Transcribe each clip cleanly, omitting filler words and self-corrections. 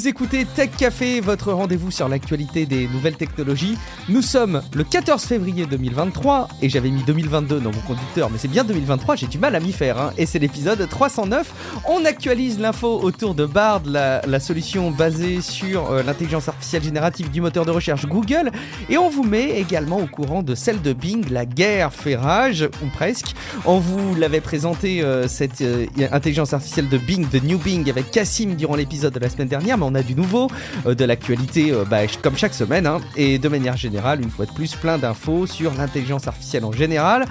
écoutez Tech Café, votre rendez-vous sur l'actualité des nouvelles technologies. Nous sommes le 14 février 2023 et j'avais mis 2022 dans mon conducteur, mais c'est bien 2023, j'ai du mal à m'y faire. Et c'est l'épisode 309. On actualise l'info autour de Bard, la solution basée sur l'intelligence artificielle générative du moteur de recherche Google. Et on vous met également au courant de celle de Bing, la guerre fait rage, ou presque. On vous l'avait présenté, cette intelligence artificielle de Bing, de New Bing, avec Cassim durant l'épisode de la semaine dernière, mais on a du nouveau, de l'actualité comme chaque semaine, et de manière générale, une fois de plus, plein d'infos sur l'intelligence artificielle en général.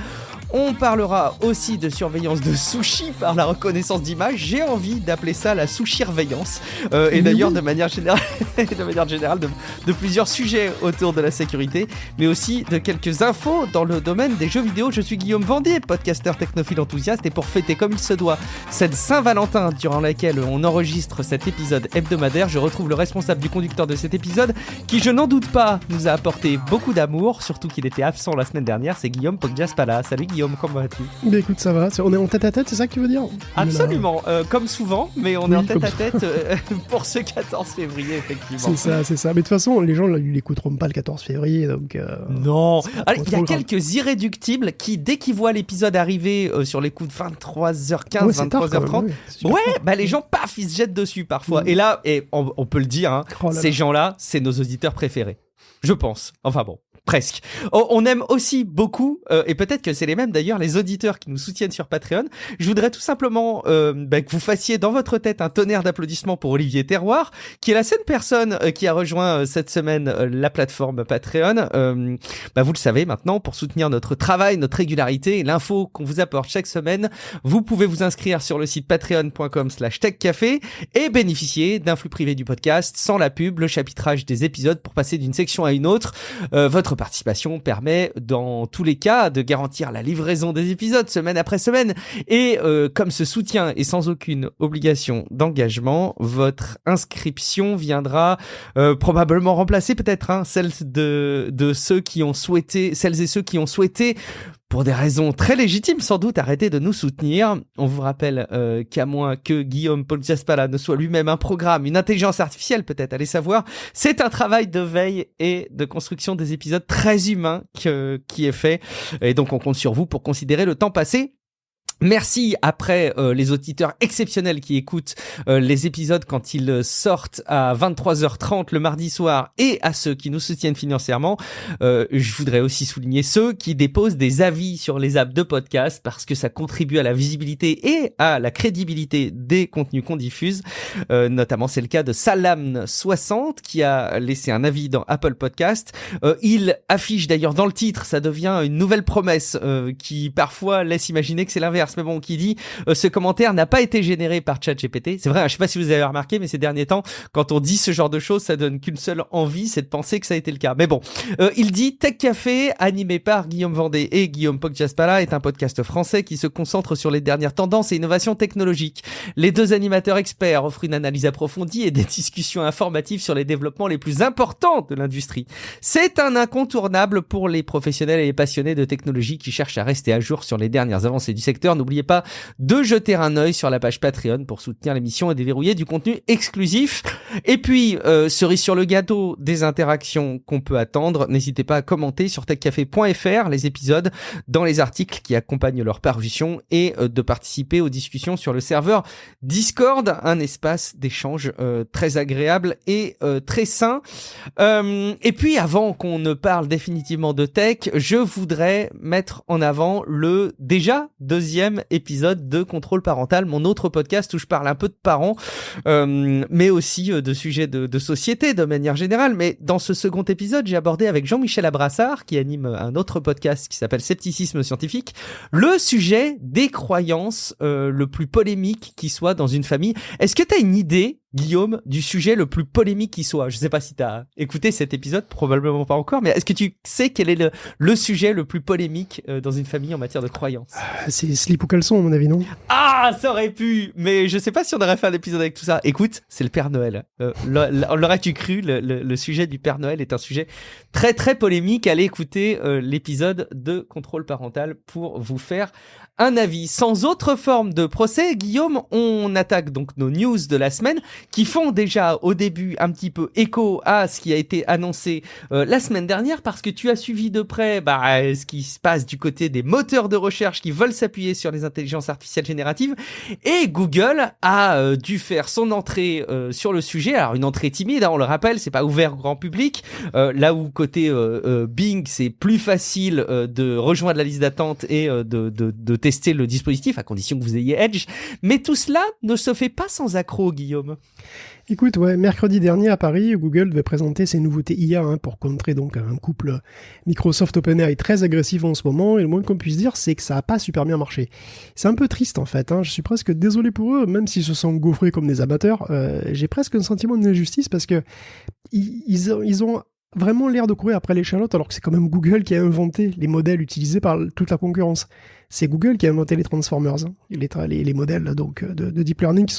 On parlera aussi de surveillance de sushi par la reconnaissance d'image. J'ai envie d'appeler ça la sushi-reveillance. Et d'ailleurs, de manière générale, de plusieurs sujets autour de la sécurité, mais aussi de quelques infos dans le domaine des jeux vidéo. Je suis Guillaume Vendée, podcasteur technophile enthousiaste, et pour fêter comme il se doit cette Saint-Valentin durant laquelle on enregistre cet épisode hebdomadaire, je retrouve le responsable du conducteur de cet épisode, qui, je n'en doute pas, nous a apporté beaucoup d'amour, surtout qu'il était absent la semaine dernière. C'est Guillaume Poggiaspala. Salut Guillaume. Comment vas-tu ? Mais écoute, ça va. On est en tête-à-tête, c'est ça que tu veux dire ? Absolument, comme souvent, mais on est en tête-à-tête pour ce 14 février, effectivement. C'est ça. Mais de toute façon, les gens ne l'écouteront pas le 14 février, donc... Non. Alors, il y a quelques irréductibles qui, dès qu'ils voient l'épisode arriver sur les coups de 23h15, 23h30, les gens, paf, ils se jettent dessus parfois. Et là, on peut le dire, ces gens-là, c'est nos auditeurs préférés. Je pense. Enfin bon. Presque. On aime aussi beaucoup, et peut-être que c'est les mêmes d'ailleurs, les auditeurs qui nous soutiennent sur Patreon. Je voudrais tout simplement que vous fassiez dans votre tête un tonnerre d'applaudissements pour Olivier Terroir, qui est la seule personne qui a rejoint cette semaine la plateforme Patreon. Vous le savez maintenant, pour soutenir notre travail, notre régularité et l'info qu'on vous apporte chaque semaine, vous pouvez vous inscrire sur le site patreon.com/techcafé et bénéficier d'un flux privé du podcast sans la pub, le chapitrage des épisodes pour passer d'une section à une autre. Votre participation permet dans tous les cas de garantir la livraison des épisodes semaine après semaine, et comme ce soutien est sans aucune obligation d'engagement, votre inscription viendra probablement remplacer peut-être celles de ceux qui ont souhaité, celles et ceux qui ont souhaité, pour des raisons très légitimes sans doute, arrêtez de nous soutenir. On vous rappelle qu'à moins que Guillaume Poggiaspala ne soit lui-même un programme, une intelligence artificielle peut-être, allez savoir, c'est un travail de veille et de construction des épisodes très humain qui est fait. Et donc on compte sur vous pour considérer le temps passé. Merci après les auditeurs exceptionnels qui écoutent les épisodes quand ils sortent à 23h30 le mardi soir, et à ceux qui nous soutiennent financièrement. Je voudrais aussi souligner ceux qui déposent des avis sur les apps de podcast, parce que ça contribue à la visibilité et à la crédibilité des contenus qu'on diffuse. Notamment c'est le cas de Salam60 qui a laissé un avis dans Apple Podcast. Il affiche d'ailleurs dans le titre, ça devient une nouvelle promesse qui parfois laisse imaginer que c'est l'inverse. Mais bon, qui dit ce commentaire n'a pas été généré par ChatGPT. C'est vrai, je sais pas si vous avez remarqué, mais ces derniers temps, quand on dit ce genre de choses, ça donne qu'une seule envie, c'est de penser que ça a été le cas. Mais bon, il dit Tech Café, animé par Guillaume Vendée et Guillaume Poggiaspala, est un podcast français qui se concentre sur les dernières tendances et innovations technologiques. Les deux animateurs experts offrent une analyse approfondie et des discussions informatives sur les développements les plus importants de l'industrie. C'est un incontournable pour les professionnels et les passionnés de technologie qui cherchent à rester à jour sur les dernières avancées du secteur. N'oubliez pas de jeter un œil sur la page Patreon pour soutenir l'émission et déverrouiller du contenu exclusif. Et puis, cerise sur le gâteau des interactions qu'on peut attendre, n'hésitez pas à commenter sur techcafé.fr les épisodes dans les articles qui accompagnent leur parution, et de participer aux discussions sur le serveur Discord, un espace d'échange très agréable et très sain. Et puis, avant qu'on ne parle définitivement de tech, je voudrais mettre en avant le déjà deuxième épisode de Contrôle Parental, mon autre podcast où je parle un peu de parents, mais aussi de sujets de société de manière générale. Mais dans ce second épisode, j'ai abordé avec Jean-Michel Abrassard, qui anime un autre podcast qui s'appelle Scepticisme Scientifique, le sujet des croyances le plus polémique qui soit dans une famille. Est-ce que tu as une idée, Guillaume, du sujet le plus polémique qui soit ? Je sais pas si tu as écouté cet épisode, probablement pas encore, mais est-ce que tu sais quel est le sujet le plus polémique dans une famille en matière de croyances ? C'est slip ou caleçon, à mon avis, non ? Ah, ça aurait pu, mais je sais pas si on aurait fait un épisode avec tout ça. Écoute, c'est le Père Noël. L'aurais-tu cru, le sujet du Père Noël est un sujet très très polémique. Allez écouter l'épisode de Contrôle Parental pour vous faire un avis. Sans autre forme de procès, Guillaume, on attaque donc nos news de la semaine. qui font déjà au début un petit peu écho à ce qui a été annoncé la semaine dernière, parce que tu as suivi de près ce qui se passe du côté des moteurs de recherche qui veulent s'appuyer sur les intelligences artificielles génératives, et Google a dû faire son entrée sur le sujet. Alors une entrée timide, hein, on le rappelle, c'est pas ouvert au grand public, là où côté Bing c'est plus facile de rejoindre la liste d'attente et de tester le dispositif, à condition que vous ayez Edge. Mais tout cela ne se fait pas sans accroc, Guillaume. Écoute, mercredi dernier à Paris, Google devait présenter ses nouveautés IA pour contrer donc un couple Microsoft OpenAI très agressif en ce moment, et le moins qu'on puisse dire, c'est que ça n'a pas super bien marché. C'est un peu triste en fait, je suis presque désolé pour eux, même s'ils se sont gaufrés comme des amateurs, j'ai presque un sentiment d'injustice parce que ils ont vraiment l'air de courir après l'échalote, alors que c'est quand même Google qui a inventé les modèles utilisés par toute la concurrence. C'est Google qui a inventé les Transformers, les modèles donc de deep learning qui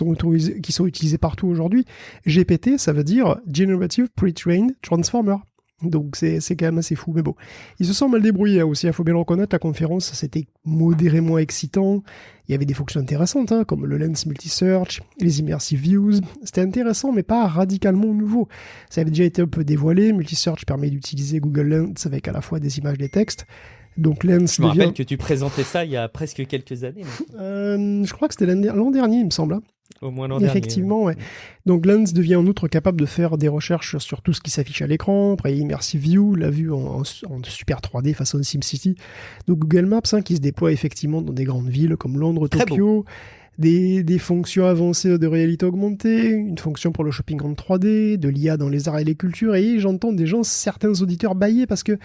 sont utilisés partout aujourd'hui. GPT, ça veut dire Generative Pre-trained Transformer. Donc c'est quand même assez fou, mais bon. Ils se sont mal débrouillés aussi, il faut bien le reconnaître, la conférence c'était modérément excitant, il y avait des fonctions intéressantes, comme le Lens Multi-Search, les Immersive Views, c'était intéressant mais pas radicalement nouveau. Ça avait déjà été un peu dévoilé, Multi-Search permet d'utiliser Google Lens avec à la fois des images et des textes. Donc Lens je me rappelle que tu présentais ça il y a presque quelques années. Je crois que c'était l'an dernier, il me semble. Au moins l'an dernier. Effectivement, ouais. Donc Lens devient en outre capable de faire des recherches sur tout ce qui s'affiche à l'écran. Après Immersive View, la vue en super 3D façon SimCity. Donc Google Maps qui se déploie effectivement dans des grandes villes comme Londres, Tokyo. Des fonctions avancées de réalité augmentée, une fonction pour le shopping en 3D, de l'IA dans les arts et les cultures, et j'entends certains auditeurs bâiller parce que,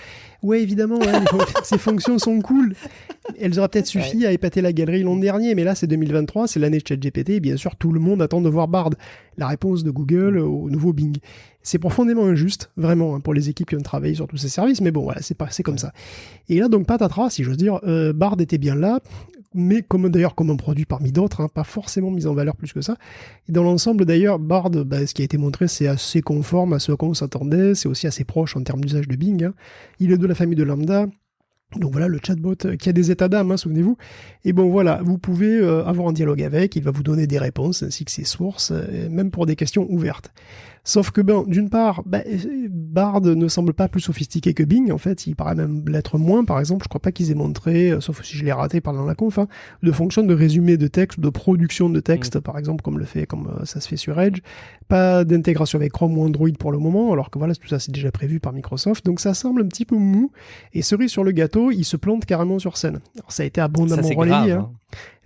évidemment, ces fonctions sont cool. Elles auraient peut-être suffi à épater la galerie l'an dernier, mais là c'est 2023, c'est l'année de ChatGPT, et bien sûr tout le monde attend de voir Bard, la réponse de Google au nouveau Bing. C'est profondément injuste, vraiment, pour les équipes qui ont travaillé sur tous ces services, mais bon, voilà, c'est comme ça. Et là donc patatras, si j'ose dire, Bard était bien là, mais comme un produit parmi d'autres, pas forcément mis en valeur plus que ça. Et dans l'ensemble d'ailleurs, Bard, ce qui a été montré, c'est assez conforme à ce à quoi on s'attendait, c'est aussi assez proche en termes d'usage de Bing. Il est de la famille de Lambda. Donc voilà, le chatbot qui a des états d'âme, souvenez-vous. Et bon voilà, vous pouvez avoir un dialogue avec, il va vous donner des réponses ainsi que ses sources, même pour des questions ouvertes. Sauf que, d'une part, Bard ne semble pas plus sophistiqué que Bing, en fait, il paraît même l'être moins, par exemple, je crois pas qu'ils aient montré, sauf si je l'ai raté pendant la conf, de fonction de résumé de texte, de production de texte, par exemple, comme ça se fait sur Edge, pas d'intégration avec Chrome ou Android pour le moment, alors que voilà, tout ça c'est déjà prévu par Microsoft, donc ça semble un petit peu mou, et cerise sur le gâteau, il se plante carrément sur scène. Alors ça a été abondamment relayé, grave,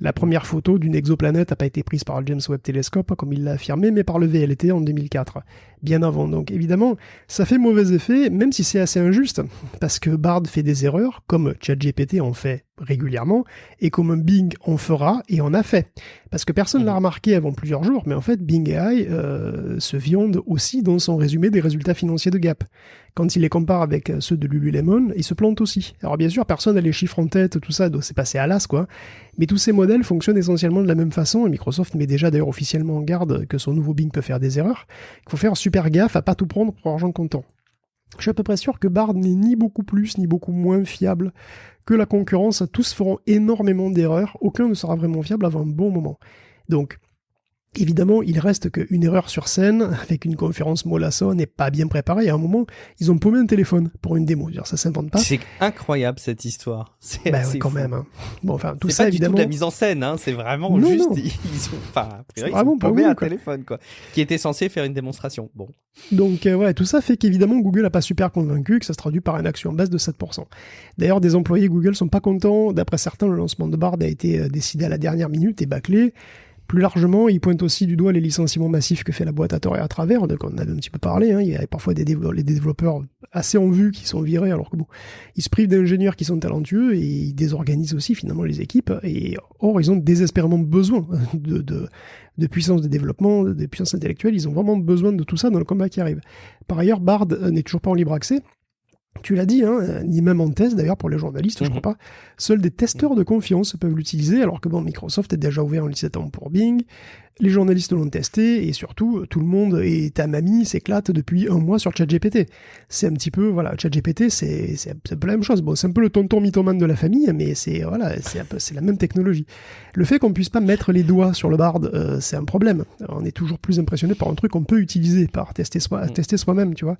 La première photo d'une exoplanète n'a pas été prise par le James Webb Telescope, comme il l'a affirmé, mais par le VLT en 2004. Bien avant. Donc évidemment, ça fait mauvais effet, même si c'est assez injuste, parce que Bard fait des erreurs, comme ChatGPT en fait régulièrement, et comme Bing en fera et en a fait. Parce que personne ne l'a remarqué avant plusieurs jours, mais en fait, Bing AI se viande aussi dans son résumé des résultats financiers de Gap. Quand il les compare avec ceux de Lululemon, il se plante aussi. Alors bien sûr, personne n'a les chiffres en tête, tout ça, donc c'est passé à l'as, quoi. Mais tous ces modèles fonctionnent essentiellement de la même façon, et Microsoft met déjà d'ailleurs officiellement en garde que son nouveau Bing peut faire des erreurs. Il faut faire super gaffe à pas tout prendre pour argent comptant. Je suis à peu près sûr que Bard n'est ni beaucoup plus ni beaucoup moins fiable que la concurrence. Tous feront énormément d'erreurs, aucun ne sera vraiment fiable avant un bon moment. Donc, évidemment, il reste qu'une erreur sur scène, avec une conférence mollassonne et pas bien préparée. À un moment, ils ont paumé un téléphone pour une démo. Ça s'invente pas. C'est incroyable cette histoire. C'est quand fou. Même. Bon, enfin, tout c'est ça pas évidemment. Du tout de la mise en scène, c'est vraiment non, juste. Non. Ils ont paumé un téléphone, quoi, qui était censé faire une démonstration. Bon. Donc, tout ça fait qu'évidemment, Google n'a pas super convaincu, que ça se traduit par une action en baisse de 7%. D'ailleurs, des employés Google sont pas contents. D'après certains, le lancement de Bard a été décidé à la dernière minute et bâclé. Plus largement, il pointe aussi du doigt les licenciements massifs que fait la boîte à tort et à travers, donc on en avait un petit peu parlé, il y a parfois des développeurs assez en vue qui sont virés, alors que ils se privent d'ingénieurs qui sont talentueux et ils désorganisent aussi finalement les équipes, et or ils ont désespérément besoin de puissance de développement, de puissance intellectuelle, ils ont vraiment besoin de tout ça dans le combat qui arrive. Par ailleurs, Bard n'est toujours pas en libre accès. Tu l'as dit, ni même en test d'ailleurs pour les journalistes, je crois pas. Seuls des testeurs de confiance peuvent l'utiliser, alors que Microsoft est déjà ouvert en licence pour Bing. Les journalistes l'ont testé, et surtout, tout le monde et ta mamie s'éclate depuis 1 mois sur ChatGPT. C'est un petit peu, voilà, ChatGPT, c'est un peu la même chose. Bon, c'est un peu le tonton mythomane de la famille, mais c'est la même technologie. Le fait qu'on puisse pas mettre les doigts sur le Bard, c'est un problème. On est toujours plus impressionné par un truc qu'on peut utiliser, par tester soi-même, tu vois.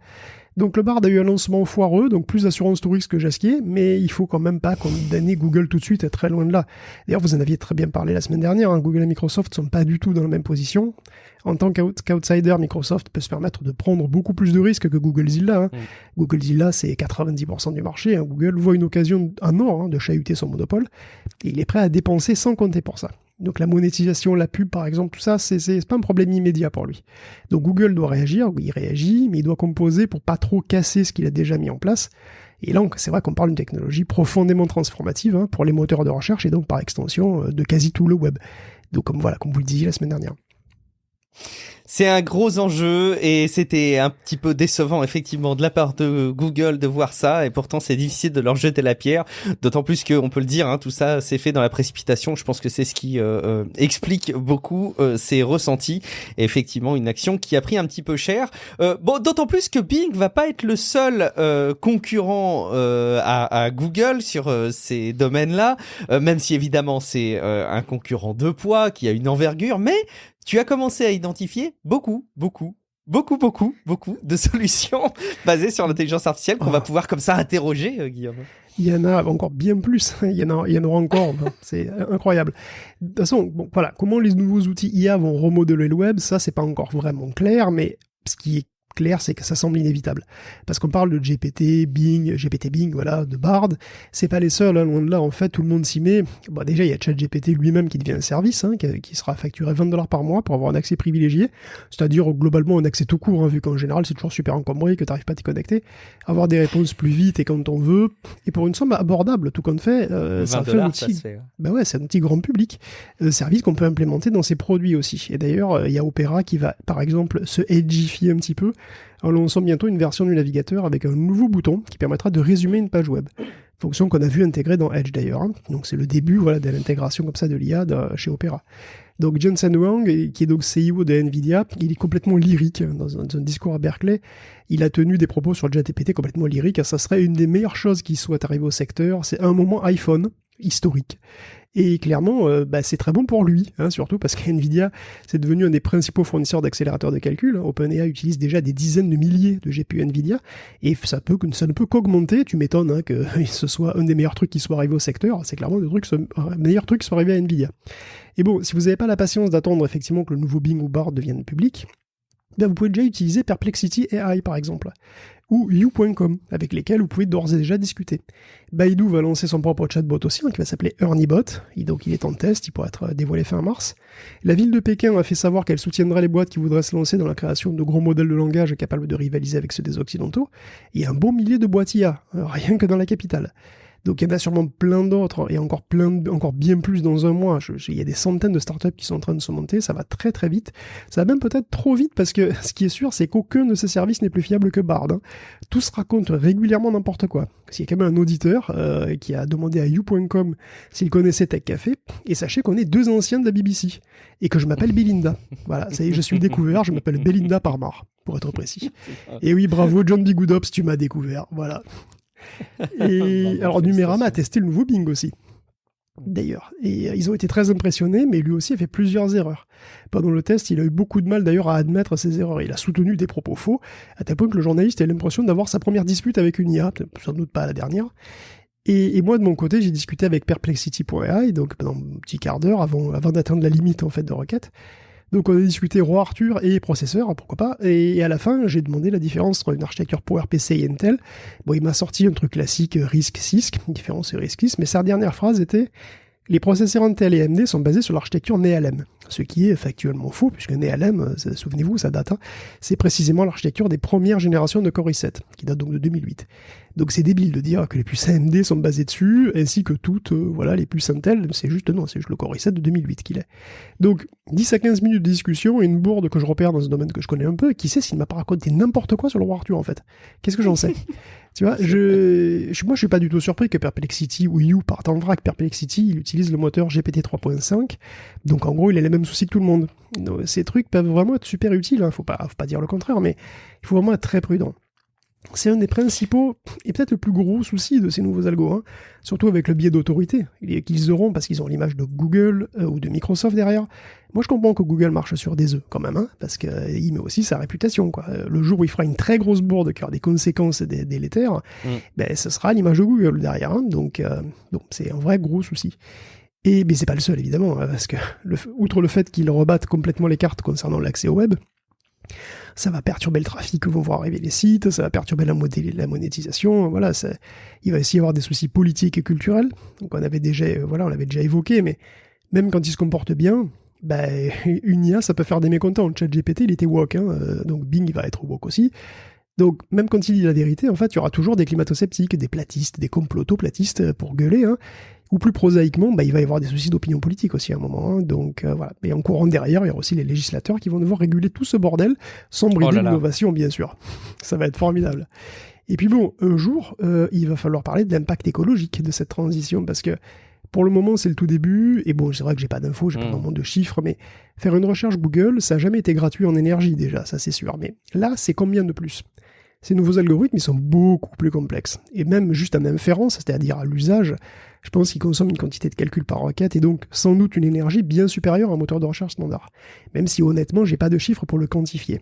Donc le Bard a eu un lancement foireux, donc plus d'assurance tout risque que Jasquier, mais il faut quand même pas condamner Google tout de suite, très loin de là. D'ailleurs, vous en aviez très bien parlé la semaine dernière, hein, Google et Microsoft sont pas du tout dans la même position. En tant qu'outsider, Microsoft peut se permettre de prendre beaucoup plus de risques que Googlezilla. Hein. Googlezilla, c'est 90% du marché. Hein. Google voit une occasion en or de chahuter son monopole, et il est prêt à dépenser sans compter pour ça. Donc la monétisation, la pub par exemple, tout ça, c'est pas un problème immédiat pour lui. Donc Google doit réagir, oui il réagit, mais il doit composer pour pas trop casser ce qu'il a déjà mis en place. Et là, c'est vrai qu'on parle d'une technologie profondément transformative pour les moteurs de recherche et donc par extension de quasi tout le web. Donc comme vous le disiez la semaine dernière. C'est un gros enjeu et c'était un petit peu décevant effectivement de la part de Google de voir ça, et pourtant c'est difficile de leur jeter la pierre, d'autant plus qu'on peut le dire, tout ça c'est fait dans la précipitation. Je pense que c'est ce qui explique beaucoup ces ressentis, et effectivement une action qui a pris un petit peu cher. D'autant plus que Bing va pas être le seul concurrent à Google sur ces domaines-là, même si évidemment c'est un concurrent de poids qui a une envergure, mais tu as commencé à identifier beaucoup de solutions basées sur l'intelligence artificielle qu'on va pouvoir comme ça interroger, Guillaume. Il y en a encore bien plus, il y en aura encore, c'est incroyable. De toute façon, voilà, comment les nouveaux outils IA vont remodeler le web, ça c'est pas encore vraiment clair, mais ce qui est clair, c'est que ça semble inévitable. Parce qu'on parle de GPT Bing, voilà, de Bard, c'est pas les seuls, loin de là, en fait, tout le monde s'y met. Bon, déjà, il y a ChatGPT lui-même qui devient un service, qui sera facturé $20 par mois pour avoir un accès privilégié, c'est-à-dire globalement un accès tout court, vu qu'en général, c'est toujours super encombré, que t'arrives pas à t'y connecter, avoir des réponses plus vite et quand on veut, et pour une somme abordable, tout compte fait, ça fait un outil. C'est un outil grand public, service qu'on peut implémenter dans ses produits aussi. Et d'ailleurs, il y a Opera qui va, par exemple, se edgifier un petit peu, en lançant bientôt une version du navigateur avec un nouveau bouton qui permettra de résumer une page web. Fonction qu'on a vu intégrée dans Edge d'ailleurs. Donc c'est le début de l'intégration comme ça de l'IA chez Opera. Donc Jensen Huang, qui est donc CEO de Nvidia, il est complètement lyrique dans un discours à Berkeley. Il a tenu des propos sur ChatGPT complètement lyriques. Ça serait une des meilleures choses qui soit arrivée au secteur. C'est un moment iPhone historique. Et clairement, c'est très bon pour lui, surtout parce qu'NVIDIA, c'est devenu un des principaux fournisseurs d'accélérateurs de calcul. OpenAI utilise déjà des dizaines de milliers de GPU NVIDIA, et ça ne peut qu'augmenter. Tu m'étonnes que ce soit un des meilleurs trucs qui soit arrivé au secteur. C'est clairement un meilleur truc qui soit arrivé à NVIDIA. Et bon, si vous n'avez pas la patience d'attendre effectivement que le nouveau Bing ou Bard devienne public, vous pouvez déjà utiliser Perplexity AI par exemple, ou You.com, avec lesquels vous pouvez d'ores et déjà discuter. Baidu va lancer son propre chatbot aussi, qui va s'appeler ErnieBot, donc il est en test, il pourrait être dévoilé fin mars. La ville de Pékin a fait savoir qu'elle soutiendrait les boîtes qui voudraient se lancer dans la création de gros modèles de langage capables de rivaliser avec ceux des occidentaux. Il y a un bon millier de boîtes IA, rien que dans la capitale. Donc il y en a sûrement plein d'autres, et encore bien plus dans un mois. Il y a des centaines de startups qui sont en train de se monter, ça va très très vite. Ça va même peut-être trop vite, parce que ce qui est sûr, c'est qu'aucun de ces services n'est plus fiable que Bard. Tous racontent régulièrement n'importe quoi. Il y a quand même un auditeur qui a demandé à You.com s'il connaissait Tech Café, et sachez qu'on est 2 anciens de la BBC, et que je m'appelle Belinda. Voilà, ça y est, je suis découvert, je m'appelle Belinda Parmar, pour être précis. Et oui, bravo John B. Goodops, tu m'as découvert, voilà. Et alors Numérama a testé le nouveau Bing aussi, d'ailleurs, et ils ont été très impressionnés, mais lui aussi a fait plusieurs erreurs. Pendant le test, il a eu beaucoup de mal d'ailleurs à admettre ses erreurs. Il a soutenu des propos faux, à tel point que le journaliste a l'impression d'avoir sa première dispute avec une IA, sans doute pas la dernière. Et moi de mon côté, j'ai discuté avec Perplexity.ai, donc pendant un petit quart d'heure avant d'atteindre la limite en fait de requête. Donc on a discuté roi Arthur et processeur, pourquoi pas, et à la fin j'ai demandé la différence entre une architecture PowerPC et Intel. Bon, il m'a sorti un truc classique RISC-CISC, différence RISC-CISC, mais sa dernière phrase était « Les processeurs Intel et AMD sont basés sur l'architecture NeHaLM », ce qui est factuellement faux, puisque NeHaLM, souvenez-vous, ça date, c'est précisément l'architecture des premières générations de Core i7, qui date donc de 2008. Donc c'est débile de dire que les puces AMD sont basées dessus, ainsi que toutes les puces Intel, c'est juste le Core i7 de 2008 qu'il est. Donc 10 à 15 minutes de discussion et une bourde que je repère dans un domaine que je connais un peu, et qui sait s'il m'a pas raconté n'importe quoi sur le roi Arthur en fait. Qu'est-ce que j'en sais? Tu vois, moi je suis pas du tout surpris que Perplexity ou You partent en vrac. Perplexity, il utilise le moteur GPT 3.5, donc en gros il a les mêmes mêmes soucis que tout le monde. Donc, ces trucs peuvent vraiment être super utiles, hein. Faut pas dire le contraire, mais il faut vraiment être très prudent. C'est un des principaux et peut-être le plus gros souci de ces nouveaux algos, hein, surtout avec le biais d'autorité qu'ils auront parce qu'ils ont l'image de Google ou de Microsoft derrière. Moi, je comprends que Google marche sur des œufs quand même, hein, parce qu'il met aussi sa réputation, quoi. Le jour où il fera une très grosse bourde qui aura des conséquences délétères, ben, ce sera l'image de Google derrière. Hein, donc, c'est un vrai gros souci. Mais c'est pas le seul, évidemment, hein, parce que, outre le fait qu'ils rebattent complètement les cartes concernant l'accès au web, ça va perturber le trafic que vont voir arriver les sites, ça va perturber la monétisation, voilà, il va aussi y avoir des soucis politiques et culturels, donc on l'avait déjà évoqué, mais même quand il se comporte bien, une IA, ça peut faire des mécontents. ChatGPT, il était woke, hein, donc Bing, il va être woke aussi. Donc, même quand il dit la vérité, en fait, il y aura toujours des climato-sceptiques, des platistes, des comploto-platistes pour gueuler, hein. Ou plus prosaïquement, il va y avoir des soucis d'opinion politique aussi à un moment. Hein. Donc voilà. Et en courant derrière, il y aura aussi les législateurs qui vont devoir réguler tout ce bordel sans brider l'innovation, bien sûr. Ça va être formidable. Et puis bon, un jour, il va falloir parler de l'impact écologique de cette transition parce que pour le moment, c'est le tout début. Et bon, c'est vrai que j'ai pas d'infos, j'ai pas vraiment de chiffres, mais faire une recherche Google, ça n'a jamais été gratuit en énergie déjà, ça c'est sûr. Mais là, c'est combien de plus ? Ces nouveaux algorithmes, ils sont beaucoup plus complexes. Et même juste en inférence, c'est-à-dire à l'usage, je pense qu'ils consomment une quantité de calcul par requête et donc sans doute une énergie bien supérieure à un moteur de recherche standard. Même si honnêtement, j'ai pas de chiffres pour le quantifier.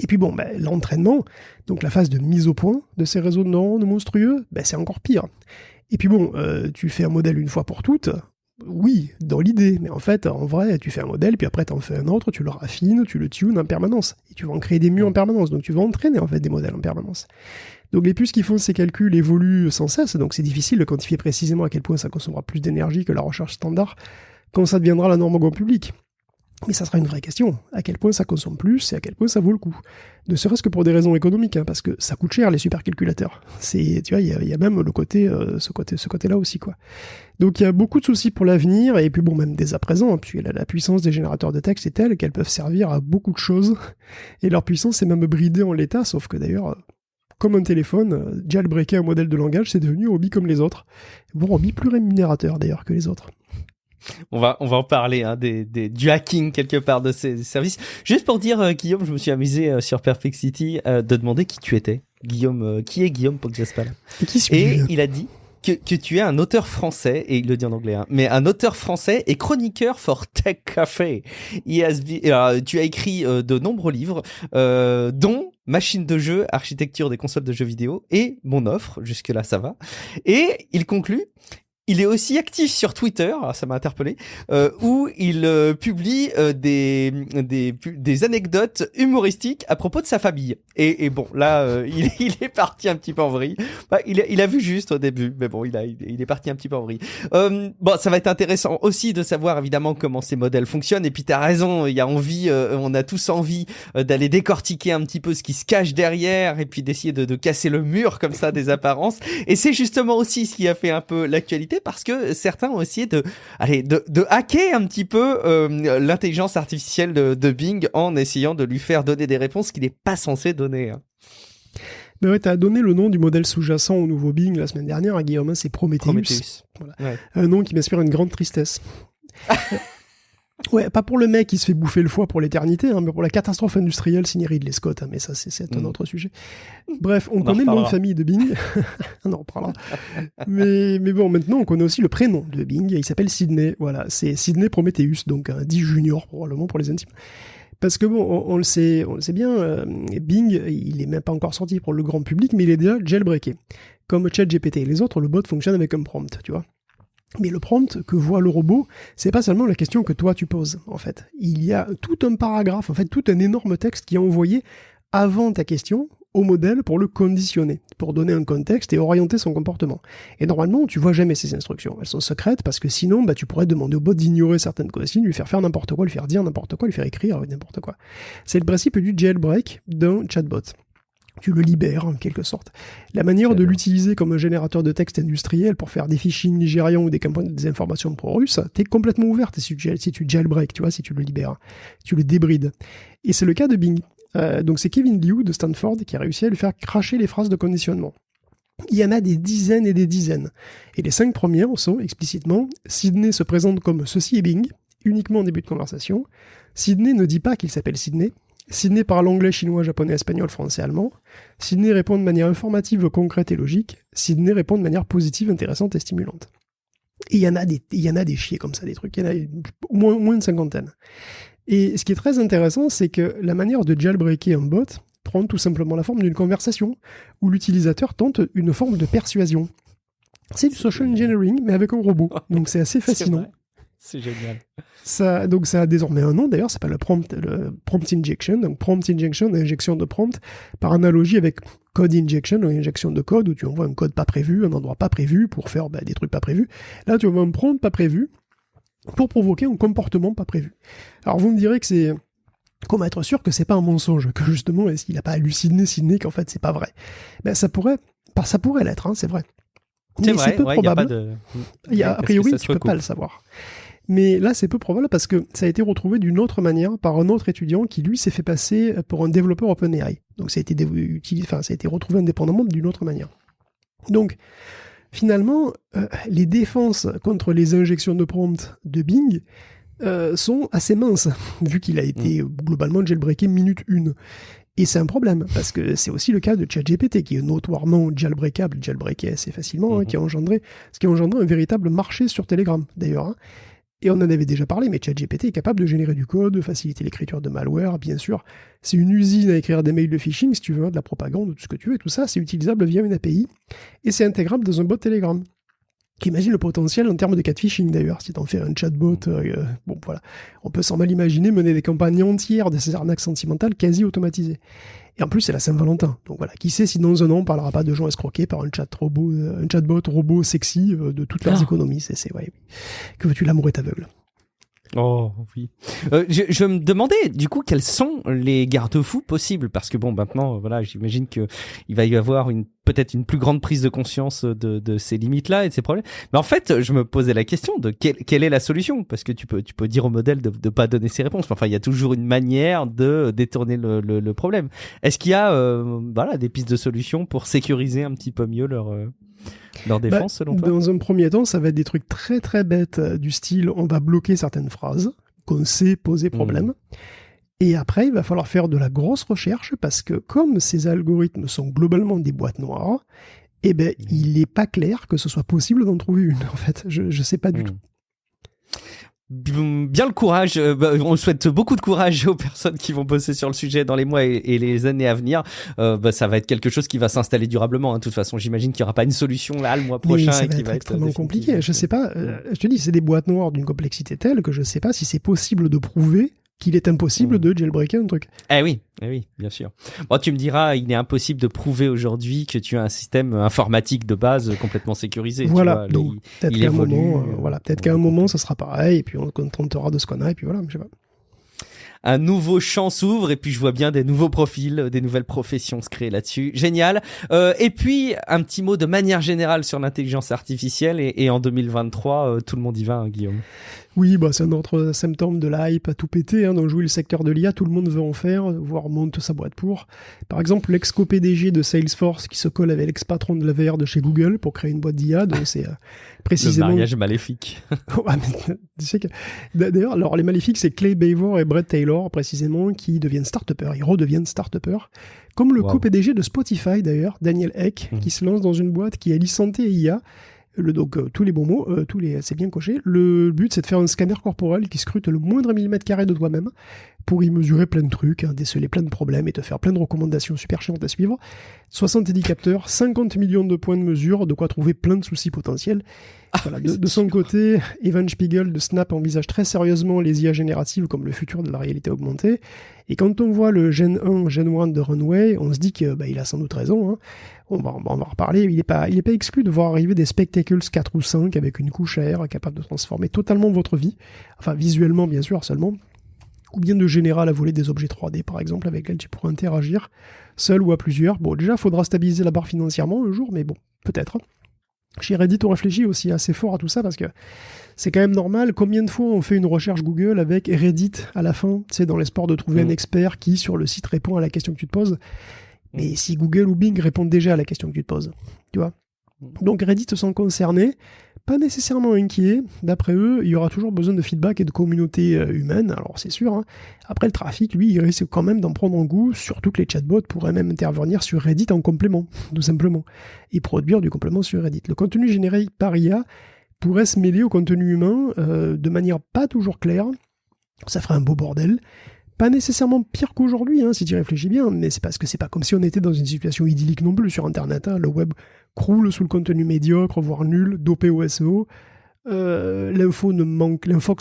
Et puis bon, l'entraînement, donc la phase de mise au point de ces réseaux de neurones monstrueux, c'est encore pire. Et puis bon, tu fais un modèle une fois pour toutes, oui, dans l'idée, mais en fait, en vrai, tu fais un modèle, puis après, tu en fais un autre, tu le raffines, tu le tunes en permanence, et tu vas en créer des mieux en permanence, donc tu vas entraîner en fait des modèles en permanence. Donc les puces qui font ces calculs évoluent sans cesse, donc c'est difficile de quantifier précisément à quel point ça consommera plus d'énergie que la recherche standard quand ça deviendra la norme au grand public. Mais ça sera une vraie question, à quel point ça consomme plus et à quel point ça vaut le coup. Ne serait-ce que pour des raisons économiques, hein, parce que ça coûte cher les supercalculateurs. Tu vois, il y a même le côté, ce côté-là aussi, quoi. Donc il y a beaucoup de soucis pour l'avenir, et puis bon, même dès à présent, hein, puis la puissance des générateurs de texte est telle qu'elles peuvent servir à beaucoup de choses, et leur puissance est même bridée en l'état, sauf que d'ailleurs, comme un téléphone, jailbreaker un modèle de langage, c'est devenu un hobby comme les autres. Bon, hobby plus rémunérateur d'ailleurs que les autres. On va en parler, hein, du hacking quelque part de ces services. Juste pour dire, Guillaume, je me suis amusé sur Perplexity de demander qui tu étais. Guillaume, qui est Guillaume Poggiaspala ? Et il a dit que tu es un auteur français, et il le dit en anglais, hein, mais un auteur français et chroniqueur for Tech Café. Tu as écrit de nombreux livres, dont Machine de jeu, architecture des consoles de jeux vidéo et Mon offre, jusque-là ça va. Et il conclut: il est aussi actif sur Twitter, alors ça m'a interpellé, où il publie des anecdotes humoristiques à propos de sa famille. Et bon, là, il est parti un petit peu en vrille. Il a vu juste au début, mais bon, il est parti un petit peu en vrille. Bon, ça va être intéressant aussi de savoir évidemment comment ces modèles fonctionnent. Et puis t'as raison, il y a envie, on a tous envie d'aller décortiquer un petit peu ce qui se cache derrière, et puis d'essayer de casser le mur comme ça des apparences. Et c'est justement aussi ce qui a fait un peu l'actualité, parce que certains ont essayé de hacker un petit peu l'intelligence artificielle de Bing en essayant de lui faire donner des réponses qu'il n'est pas censé donner. Hein. Mais ouais, t'as donné le nom du modèle sous-jacent au nouveau Bing la semaine dernière, hein, Guillaume, c'est Prometheus. Voilà. Ouais. Un nom qui m'inspire une grande tristesse. Ouais, pas pour le mec qui se fait bouffer le foie pour l'éternité, hein, mais pour la catastrophe industrielle signée Ridley Scott, hein, mais ça c'est un autre sujet. Bref, on connaît le nom de famille de Bing, on en reparlera. mais bon, maintenant on connaît aussi le prénom de Bing, il s'appelle Sydney, voilà, c'est Sydney Prometheus, donc dit junior probablement pour les intimes. Parce que bon, on le sait bien, Bing, il est même pas encore sorti pour le grand public, mais il est déjà jailbreaké. Comme ChatGPT et les autres, le bot fonctionne avec un prompt, tu vois. Mais le prompt que voit le robot, c'est pas seulement la question que toi tu poses, en fait. Il y a tout un paragraphe, en fait, tout un énorme texte qui est envoyé avant ta question au modèle pour le conditionner, pour donner un contexte et orienter son comportement. Et normalement, tu vois jamais ces instructions. Elles sont secrètes parce que sinon, tu pourrais demander au bot d'ignorer certaines consignes, lui faire n'importe quoi, lui faire dire n'importe quoi, lui faire écrire n'importe quoi. C'est le principe du jailbreak d'un chatbot. Tu le libères, en quelque sorte. La manière de l'utiliser comme un générateur de texte industriel pour faire des phishing nigérians ou des informations pro-russes, t'es complètement ouverte si tu jailbreak, tu vois, si tu le libères. Tu le débrides. Et c'est le cas de Bing. Donc c'est Kevin Liu de Stanford qui a réussi à lui faire cracher les phrases de conditionnement. Il y en a des dizaines et des dizaines. Et les 5 premières sont explicitement: Sydney se présente comme ceci et Bing. uniquement en début de conversation. Sydney ne dit pas qu'il s'appelle Sydney. Sydney parle anglais, chinois, japonais, espagnol, français, allemand. Sydney répond de manière informative, concrète et logique. Sydney répond de manière positive, intéressante et stimulante. Et il y en a des chiés comme ça, des trucs. Il y en a au moins une cinquantaine. Et ce qui est très intéressant, c'est que la manière de jailbreaker un bot prend tout simplement la forme d'une conversation où l'utilisateur tente une forme de persuasion. C'est du social engineering, mais avec un robot. Donc c'est assez fascinant. C'est génial. Ça a désormais un nom, d'ailleurs, ça s'appelle le prompt injection. Donc prompt injection, injection de prompt, par analogie avec code injection, ou injection de code, où tu envoies un code pas prévu, un endroit pas prévu, pour faire des trucs pas prévus. Là, tu envoies un prompt pas prévu, pour provoquer un comportement pas prévu. Alors vous me direz que c'est... Comment être sûr que c'est pas un mensonge, que justement, est-ce qu'il a pas halluciné Sydney, qu'en fait c'est pas vrai? Ça pourrait l'être, hein, c'est vrai. C'est vrai, c'est peu probable. A priori, tu peux pas le savoir. Mais là, c'est peu probable parce que ça a été retrouvé d'une autre manière par un autre étudiant qui, lui, s'est fait passer pour un développeur OpenAI. Donc ça a été retrouvé indépendamment d'une autre manière. Donc, finalement, les défenses contre les injections de prompt de Bing sont assez minces, vu qu'il a été globalement jailbreaké minute 1. Et c'est un problème, parce que c'est aussi le cas de ChatGPT, qui est notoirement jailbreaké assez facilement, ce qui a engendré un véritable marché sur Telegram, d'ailleurs. Hein. Et on en avait déjà parlé, mais ChatGPT est capable de générer du code, de faciliter l'écriture de malware, bien sûr. C'est une usine à écrire des mails de phishing, si tu veux, de la propagande, tout ce que tu veux, et tout ça, c'est utilisable via une API, et c'est intégrable dans un bot Telegram. Imagine le potentiel en termes de catfishing d'ailleurs, si t'en fais un chatbot, bon voilà, on peut sans mal imaginer mener des campagnes entières de ces arnaques sentimentales quasi automatisées. Et en plus c'est la Saint-Valentin, donc voilà, qui sait si dans un an on parlera pas de gens escroqués par un chatbot robot sexy de toutes leurs économies, ouais, que veux-tu, l'amour est aveugle. Oh oui. Je me demandais du coup quels sont les garde-fous possibles, parce que bon maintenant voilà, j'imagine que il va y avoir peut-être une plus grande prise de conscience de ces limites-là et de ces problèmes. Mais en fait, je me posais la question de quelle est la solution, parce que tu peux dire au modèle de pas donner ses réponses. Enfin, il y a toujours une manière de détourner le problème. Est-ce qu'il y a des pistes de solutions pour sécuriser un petit peu mieux leur défense, selon toi? Dans un premier temps, ça va être des trucs très très bêtes du style on va bloquer certaines phrases qu'on sait poser problème. Et après, il va falloir faire de la grosse recherche parce que comme ces algorithmes sont globalement des boîtes noires, il n'est pas clair que ce soit possible d'en trouver une, en fait. Je sais pas du tout. Bien le courage, on souhaite beaucoup de courage aux personnes qui vont bosser sur le sujet dans les mois et les années à venir. Ça va être quelque chose qui va s'installer durablement. Hein. De toute façon, j'imagine qu'il n'y aura pas une solution là le mois prochain. Ça va être extrêmement compliqué. Je sais pas, je te dis, c'est des boîtes noires d'une complexité telle que je sais pas si c'est possible de prouver qu'il est impossible de jailbreaker un truc. Eh oui, bien sûr. Bon, tu me diras, il est impossible de prouver aujourd'hui que tu as un système informatique de base complètement sécurisé. Voilà, tu vois, donc peut-être qu'à un moment, ça sera pareil, et puis on contentera de ce qu'on a, et puis voilà, je sais pas. Un nouveau champ s'ouvre et puis je vois bien des nouveaux profils, des nouvelles professions se créer là-dessus. Génial. Et puis un petit mot de manière générale sur l'intelligence artificielle et en 2023, tout le monde y va, hein, Guillaume. Oui, c'est un autre symptôme de la hype à tout péter. Hein, donc jouer le secteur de l'IA, tout le monde veut en faire, voire monte sa boîte pour. Par exemple, l'ex-co-PDG de Salesforce qui se colle avec l'ex-patron de la VR de chez Google pour créer une boîte d'IA. Donc c'est précisément... Le mariage maléfique. Tu sais que... D'ailleurs, alors les maléfiques, c'est Clay Bavor et Brett Taylor, précisément, qui deviennent start-upers. Ils redeviennent start-upers. Comme le co-PDG de Spotify, d'ailleurs, Daniel Ek, qui se lance dans une boîte qui allie santé et IA. Donc tous les bons mots, c'est bien coché. Le but, c'est de faire un scanner corporel qui scrute le moindre millimètre carré de toi-même pour y mesurer plein de trucs, déceler plein de problèmes et te faire plein de recommandations super chiantes à suivre. 70 capteurs, 50 millions de points de mesure, de quoi trouver plein de soucis potentiels. Voilà, de son côté, Evan Spiegel de Snap envisage très sérieusement les IA génératives comme le futur de la réalité augmentée. Et quand on voit le Gen 1, Gen 1 de Runway, on se dit que il a sans doute raison. Hein. On va en reparler. Il n'est pas exclu de voir arriver des Spectacles 4 ou 5 avec une couche à air capable de transformer totalement votre vie. Enfin, visuellement, bien sûr, seulement. Ou bien de générer à la volée des objets 3D, par exemple, avec lesquels tu pourras interagir, seul ou à plusieurs. Bon, déjà, il faudra stabiliser la barre financièrement un jour, mais bon, peut-être. Chez Reddit, on réfléchit aussi assez fort à tout ça, parce que c'est quand même normal. Combien de fois on fait une recherche Google avec Reddit à la fin, tu sais, dans l'espoir de trouver un expert qui, sur le site, répond à la question que tu te poses. Mais si Google ou Bing répondent déjà à la question que tu te poses, tu vois. Donc Reddit se sent concerné pas nécessairement inquiets. D'après eux, il y aura toujours besoin de feedback et de communauté humaine, alors c'est sûr. Hein. Après, le trafic, lui, il risque quand même d'en prendre un goût, surtout que les chatbots pourraient même intervenir sur Reddit en complément, tout simplement, et produire du complément sur Reddit. Le contenu généré par IA pourrait se mêler au contenu humain de manière pas toujours claire. Ça ferait un beau bordel. Pas nécessairement pire qu'aujourd'hui, hein, si tu y réfléchis bien, mais c'est parce que c'est pas comme si on était dans une situation idyllique non plus sur Internet. Hein. Le web croule sous le contenu médiocre, voire nul, dopé au SEO. L'infox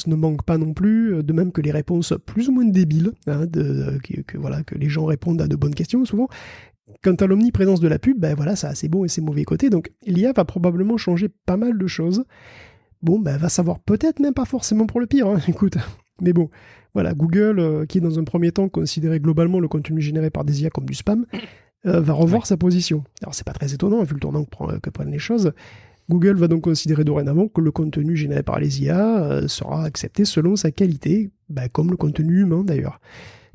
ne manque pas non plus, de même que les réponses plus ou moins débiles, hein, que les gens répondent à de bonnes questions souvent. Quant à l'omniprésence de la pub, ben voilà, ça a ses bons et ses mauvais côtés. Donc l'IA va probablement changer pas mal de choses. Bon, ben va savoir peut-être même pas forcément pour le pire, hein, écoute. Mais bon, voilà, Google, qui est dans un premier temps considéré globalement le contenu généré par des IA comme du spam, va revoir sa position. Alors c'est pas très étonnant, vu le tournant que prennent les choses. Google va donc considérer dorénavant que le contenu généré par les IA sera accepté selon sa qualité, comme le contenu humain d'ailleurs.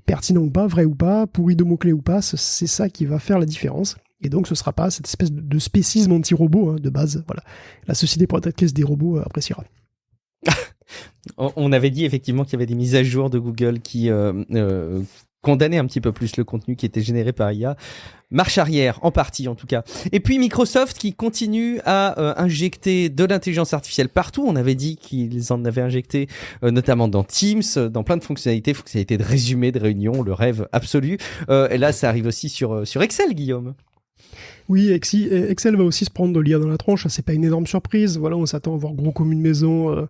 Pertinent ou pas, vrai ou pas, pourri de mots-clés ou pas, c'est ça qui va faire la différence. Et donc ce sera pas cette espèce de spécisme anti-robot de base. Voilà. La société protectrice des robots appréciera. On avait dit effectivement qu'il y avait des mises à jour de Google qui condamnaient un petit peu plus le contenu qui était généré par IA. Marche arrière, en partie en tout cas. Et puis Microsoft qui continue à injecter de l'intelligence artificielle partout. On avait dit qu'ils en avaient injecté notamment dans Teams, dans plein de fonctionnalités de résumé de réunion, le rêve absolu. Et là, ça arrive aussi sur Excel, Guillaume. Oui, Excel va aussi se prendre de l'IA dans la tronche. C'est pas une énorme surprise. Voilà, on s'attend à voir gros comme une maison.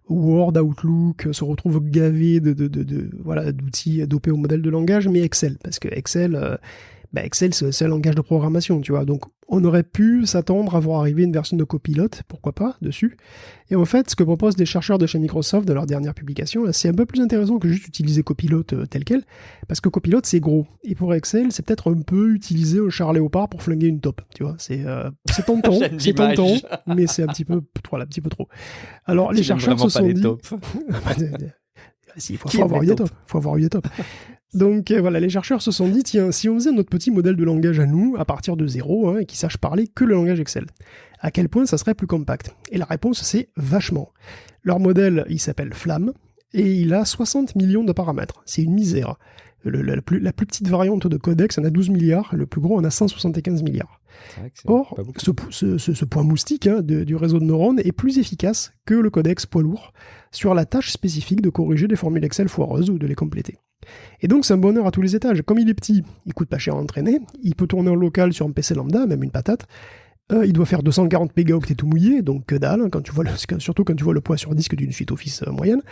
Word, Outlook se retrouvent gavés d'outils dopés au modèle de langage, mais Excel, parce que Excel, c'est un langage de programmation, tu vois. Donc, on aurait pu s'attendre à voir arriver une version de Copilot, pourquoi pas, dessus. Et en fait, ce que proposent des chercheurs de chez Microsoft dans leur dernière publication, là, c'est un peu plus intéressant que juste utiliser Copilot tel quel, parce que Copilot, c'est gros. Et pour Excel, c'est peut-être un peu utiliser un char léopard pour flinguer une taupe, tu vois. C'est tentant, mais c'est un petit peu trop. Alors, les chercheurs se sont dit... Il faut avoir eu des taupes. Donc voilà, les chercheurs se sont dit, tiens, si on faisait notre petit modèle de langage à nous, à partir de zéro, et qui sache parler que le langage Excel, à quel point ça serait plus compact? Et la réponse, c'est vachement. Leur modèle, il s'appelle Flamme, et il a 60 millions de paramètres. C'est une misère. La plus petite variante de codex en a 12 milliards, le plus gros en a 175 milliards. Or, ce point moustique du réseau de neurones est plus efficace que le codex poids lourd sur la tâche spécifique de corriger des formules Excel foireuses ou de les compléter. Et donc c'est un bonheur à tous les étages. Comme il est petit, il coûte pas cher à entraîner, il peut tourner en local sur un PC lambda, même une patate, il doit faire 240 mégaoctets tout mouillé, donc que dalle, surtout quand tu vois le poids sur disque d'une suite Office moyenne.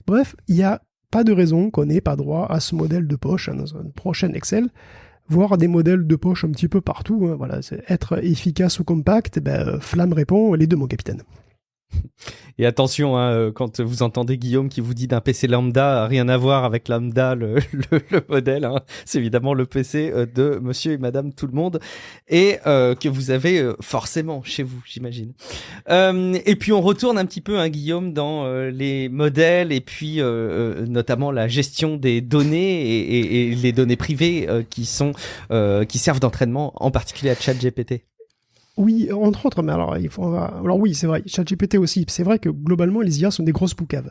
Bref, il n'y a pas de raison qu'on n'ait pas droit à ce modèle de poche dans un prochain Excel, voire des modèles de poche un petit peu partout. Voilà, c'est être efficace ou compact, Flamme répond, les deux, mon capitaine. Et attention, quand vous entendez Guillaume qui vous dit d'un PC lambda, rien à voir avec lambda, le modèle, c'est évidemment le PC de monsieur et madame tout le monde, et que vous avez forcément chez vous, j'imagine. Et puis on retourne un petit peu, Guillaume, dans les modèles, et puis notamment la gestion des données et les données privées qui servent d'entraînement, en particulier à ChatGPT. Oui, entre autres, mais alors oui, c'est vrai, ChatGPT aussi. C'est vrai que globalement, les IA sont des grosses poucaves.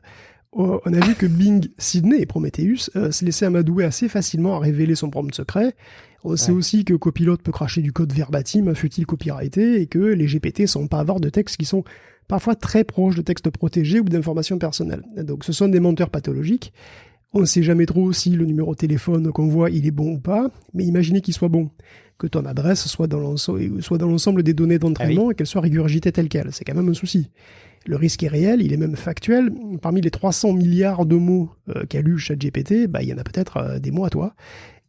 On a vu que Bing, Sydney et Prometheus se laissaient amadouer assez facilement à révéler son prompt secret. On sait aussi que Copilot peut cracher du code verbatim, fut-il copyrighté, et que les GPT sont pas avares de textes qui sont parfois très proches de textes protégés ou d'informations personnelles. Donc ce sont des menteurs pathologiques. On ne sait jamais trop si le numéro de téléphone qu'on voit, il est bon ou pas, mais imaginez qu'il soit bon, que ton adresse soit dans l'ensemble des données d'entraînement et qu'elle soit régurgitée telle qu'elle. C'est quand même un souci. Le risque est réel, il est même factuel. Parmi les 300 milliards de mots qu'a lu ChatGPT, il y en a peut-être des mots à toi.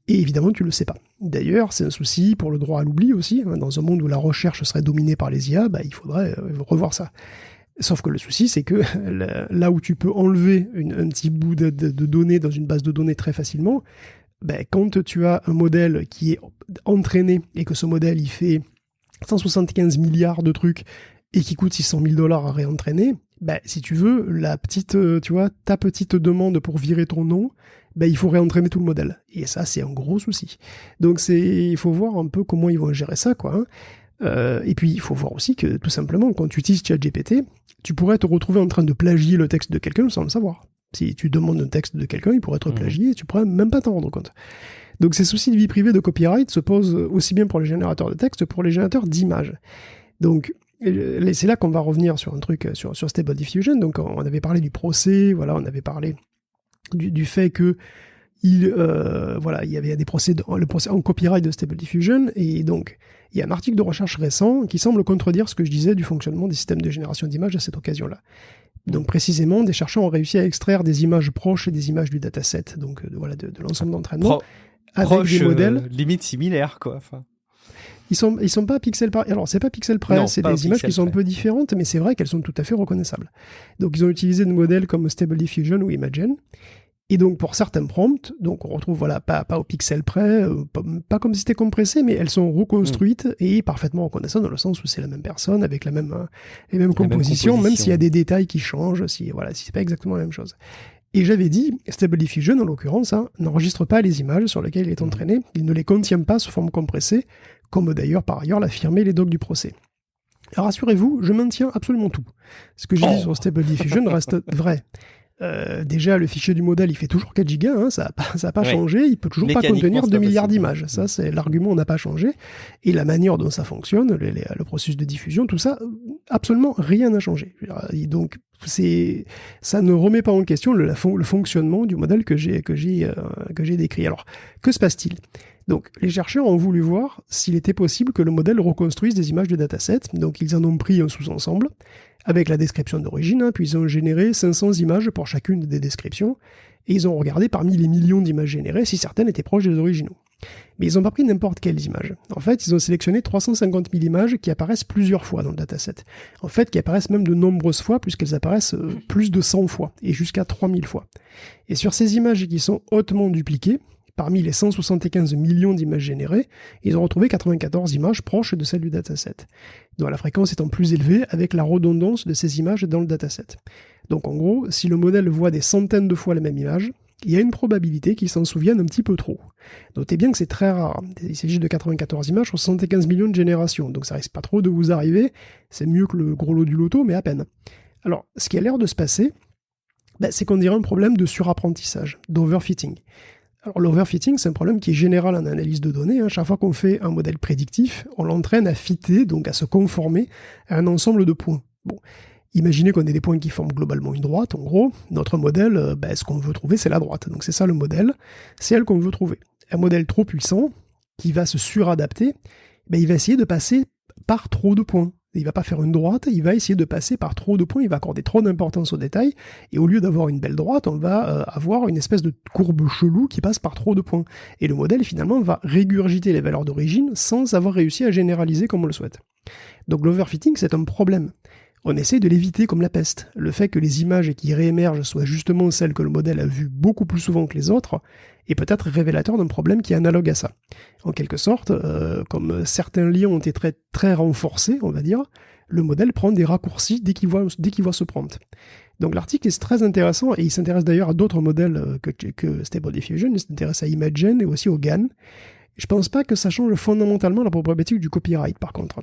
Et évidemment, tu le sais pas. D'ailleurs, c'est un souci pour le droit à l'oubli aussi. Dans un monde où la recherche serait dominée par les IA, il faudrait revoir ça. Sauf que le souci, c'est que là où tu peux enlever un petit bout de données dans une base de données très facilement, quand tu as un modèle qui est entraîné et que ce modèle il fait 175 milliards de trucs et qui coûte $600 000 à réentraîner, si tu veux, ta petite demande pour virer ton nom, il faut réentraîner tout le modèle. Et ça, c'est un gros souci. Donc il faut voir un peu comment ils vont gérer ça, quoi. Et puis, il faut voir aussi que, tout simplement, quand tu utilises ChatGPT, tu pourrais te retrouver en train de plagier le texte de quelqu'un sans le savoir. Si tu demandes un texte de quelqu'un, il pourrait être plagié et tu pourrais même pas t'en rendre compte. Donc ces soucis de vie privée de copyright se posent aussi bien pour les générateurs de texte que pour les générateurs d'images. Donc c'est là qu'on va revenir sur un truc, sur Stable Diffusion. Donc on avait parlé du procès, voilà, on avait parlé du fait que il y avait le procès en copyright de Stable Diffusion, et donc il y a un article de recherche récent qui semble contredire ce que je disais du fonctionnement des systèmes de génération d'images à cette occasion-là. Donc précisément, des chercheurs ont réussi à extraire des images proches des images du dataset, donc de l'ensemble d'entraînement, avec des modèles limite similaires, quoi. Enfin. Ils sont pas pixels près. Alors c'est pas pixel près, c'est des images qui sont un peu différentes, mais c'est vrai qu'elles sont tout à fait reconnaissables. Donc ils ont utilisé des modèles comme Stable Diffusion ou Imagen. Et donc pour certains prompts, donc on retrouve pas au pixel près, pas comme si c'était compressé, mais elles sont reconstruites et parfaitement reconnaissables dans le sens où c'est la même personne avec les mêmes compositions, même s'il y a des détails qui changent, si c'est pas exactement la même chose. Et j'avais dit, Stable Diffusion en l'occurrence, n'enregistre pas les images sur lesquelles il est entraîné, il ne les contient pas sous forme compressée, comme d'ailleurs par ailleurs l'affirmaient les docs du procès. Alors rassurez-vous, je maintiens absolument tout. Ce que j'ai dit sur Stable Diffusion reste vrai. Déjà, le fichier du modèle, il fait toujours 4 gigas, ça n'a pas changé, il peut toujours pas contenir 2 milliards d'images. Ça, c'est l'argument n'a pas changé. Et la manière dont ça fonctionne, le processus de diffusion, tout ça, absolument rien n'a changé. Et donc, ça ne remet pas en question le fonctionnement du modèle que j'ai décrit. Alors, que se passe-t-il ? Donc, les chercheurs ont voulu voir s'il était possible que le modèle reconstruise des images de dataset. Donc, ils en ont pris un sous-ensemble avec la description d'origine, puis ils ont généré 500 images pour chacune des descriptions, et ils ont regardé parmi les millions d'images générées si certaines étaient proches des originaux. Mais ils n'ont pas pris n'importe quelles images. En fait, ils ont sélectionné 350 000 images qui apparaissent plusieurs fois dans le dataset. En fait, qui apparaissent même de nombreuses fois, puisqu'elles apparaissent plus de 100 fois, et jusqu'à 3000 fois. Et sur ces images qui sont hautement dupliquées, parmi les 175 millions d'images générées, ils ont retrouvé 94 images proches de celles du dataset, dont la fréquence étant plus élevée avec la redondance de ces images dans le dataset. Donc en gros, si le modèle voit des centaines de fois la même image, il y a une probabilité qu'il s'en souvienne un petit peu trop. Notez bien que c'est très rare. Il s'agit de 94 images sur 75 millions de générations, donc ça risque pas trop de vous arriver. C'est mieux que le gros lot du loto, mais à peine. Alors, ce qui a l'air de se passer, c'est qu'on dirait un problème de surapprentissage, d'overfitting. Alors l'overfitting, c'est un problème qui est général en analyse de données. Chaque fois qu'on fait un modèle prédictif, on l'entraîne à fitter, donc à se conformer à un ensemble de points. Bon, imaginez qu'on ait des points qui forment globalement une droite. En gros, notre modèle, ce qu'on veut trouver, c'est la droite. Donc c'est ça le modèle, c'est elle qu'on veut trouver. Un modèle trop puissant, qui va se suradapter, il va essayer de passer par trop de points. Il va pas faire une droite, il va essayer de passer par trop de points, il va accorder trop d'importance aux détails, et au lieu d'avoir une belle droite, on va avoir une espèce de courbe chelou qui passe par trop de points. Et le modèle, finalement, va régurgiter les valeurs d'origine sans avoir réussi à généraliser comme on le souhaite. Donc l'overfitting, c'est un problème. On essaie de l'éviter comme la peste. Le fait que les images qui réémergent soient justement celles que le modèle a vues beaucoup plus souvent que les autres est peut-être révélateur d'un problème qui est analogue à ça. En quelque sorte, comme certains liens ont été très, très renforcés, on va dire, le modèle prend des raccourcis dès qu'il voit ce prompt. Donc l'article est très intéressant, et il s'intéresse d'ailleurs à d'autres modèles que Stable Diffusion, il s'intéresse à Imagen et aussi au GAN. Je pense pas que ça change fondamentalement la problématique du copyright, par contre.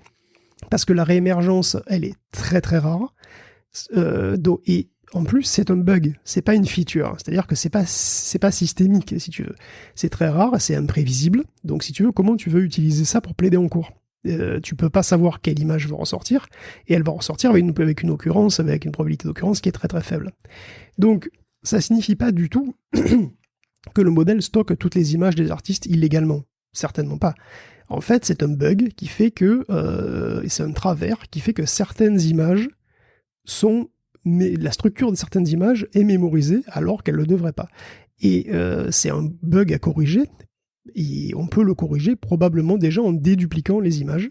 Parce que la réémergence, elle est très très rare, et en plus c'est un bug, c'est pas une feature, c'est-à-dire que c'est pas systémique, si tu veux. C'est très rare, c'est imprévisible, donc si tu veux, comment tu veux utiliser ça pour plaider en cours ? Tu peux pas savoir quelle image va ressortir, et elle va ressortir avec une occurrence, avec une probabilité d'occurrence qui est très très faible. Donc ça signifie pas du tout que le modèle stocke toutes les images des artistes illégalement, certainement pas. En fait, c'est un bug qui fait que, c'est un travers qui fait que certaines images mais la structure de certaines images est mémorisée alors qu'elle ne le devrait pas. Et c'est un bug à corriger, et on peut le corriger probablement déjà en dédupliquant les images,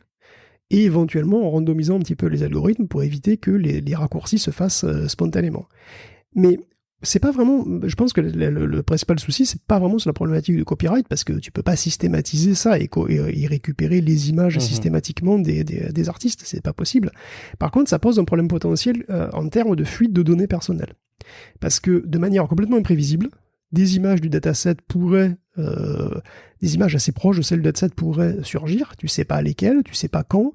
et éventuellement en randomisant un petit peu les algorithmes pour éviter que les raccourcis se fassent spontanément. Mais c'est pas vraiment, je pense que le principal souci, c'est pas vraiment sur la problématique de copyright, parce que tu peux pas systématiser ça et récupérer les images systématiquement des artistes, c'est pas possible. Par contre, ça pose un problème potentiel en termes de fuite de données personnelles. Parce que de manière complètement imprévisible, des images du dataset pourraient, des images assez proches de celles du dataset pourraient surgir, tu sais pas lesquelles, tu sais pas quand,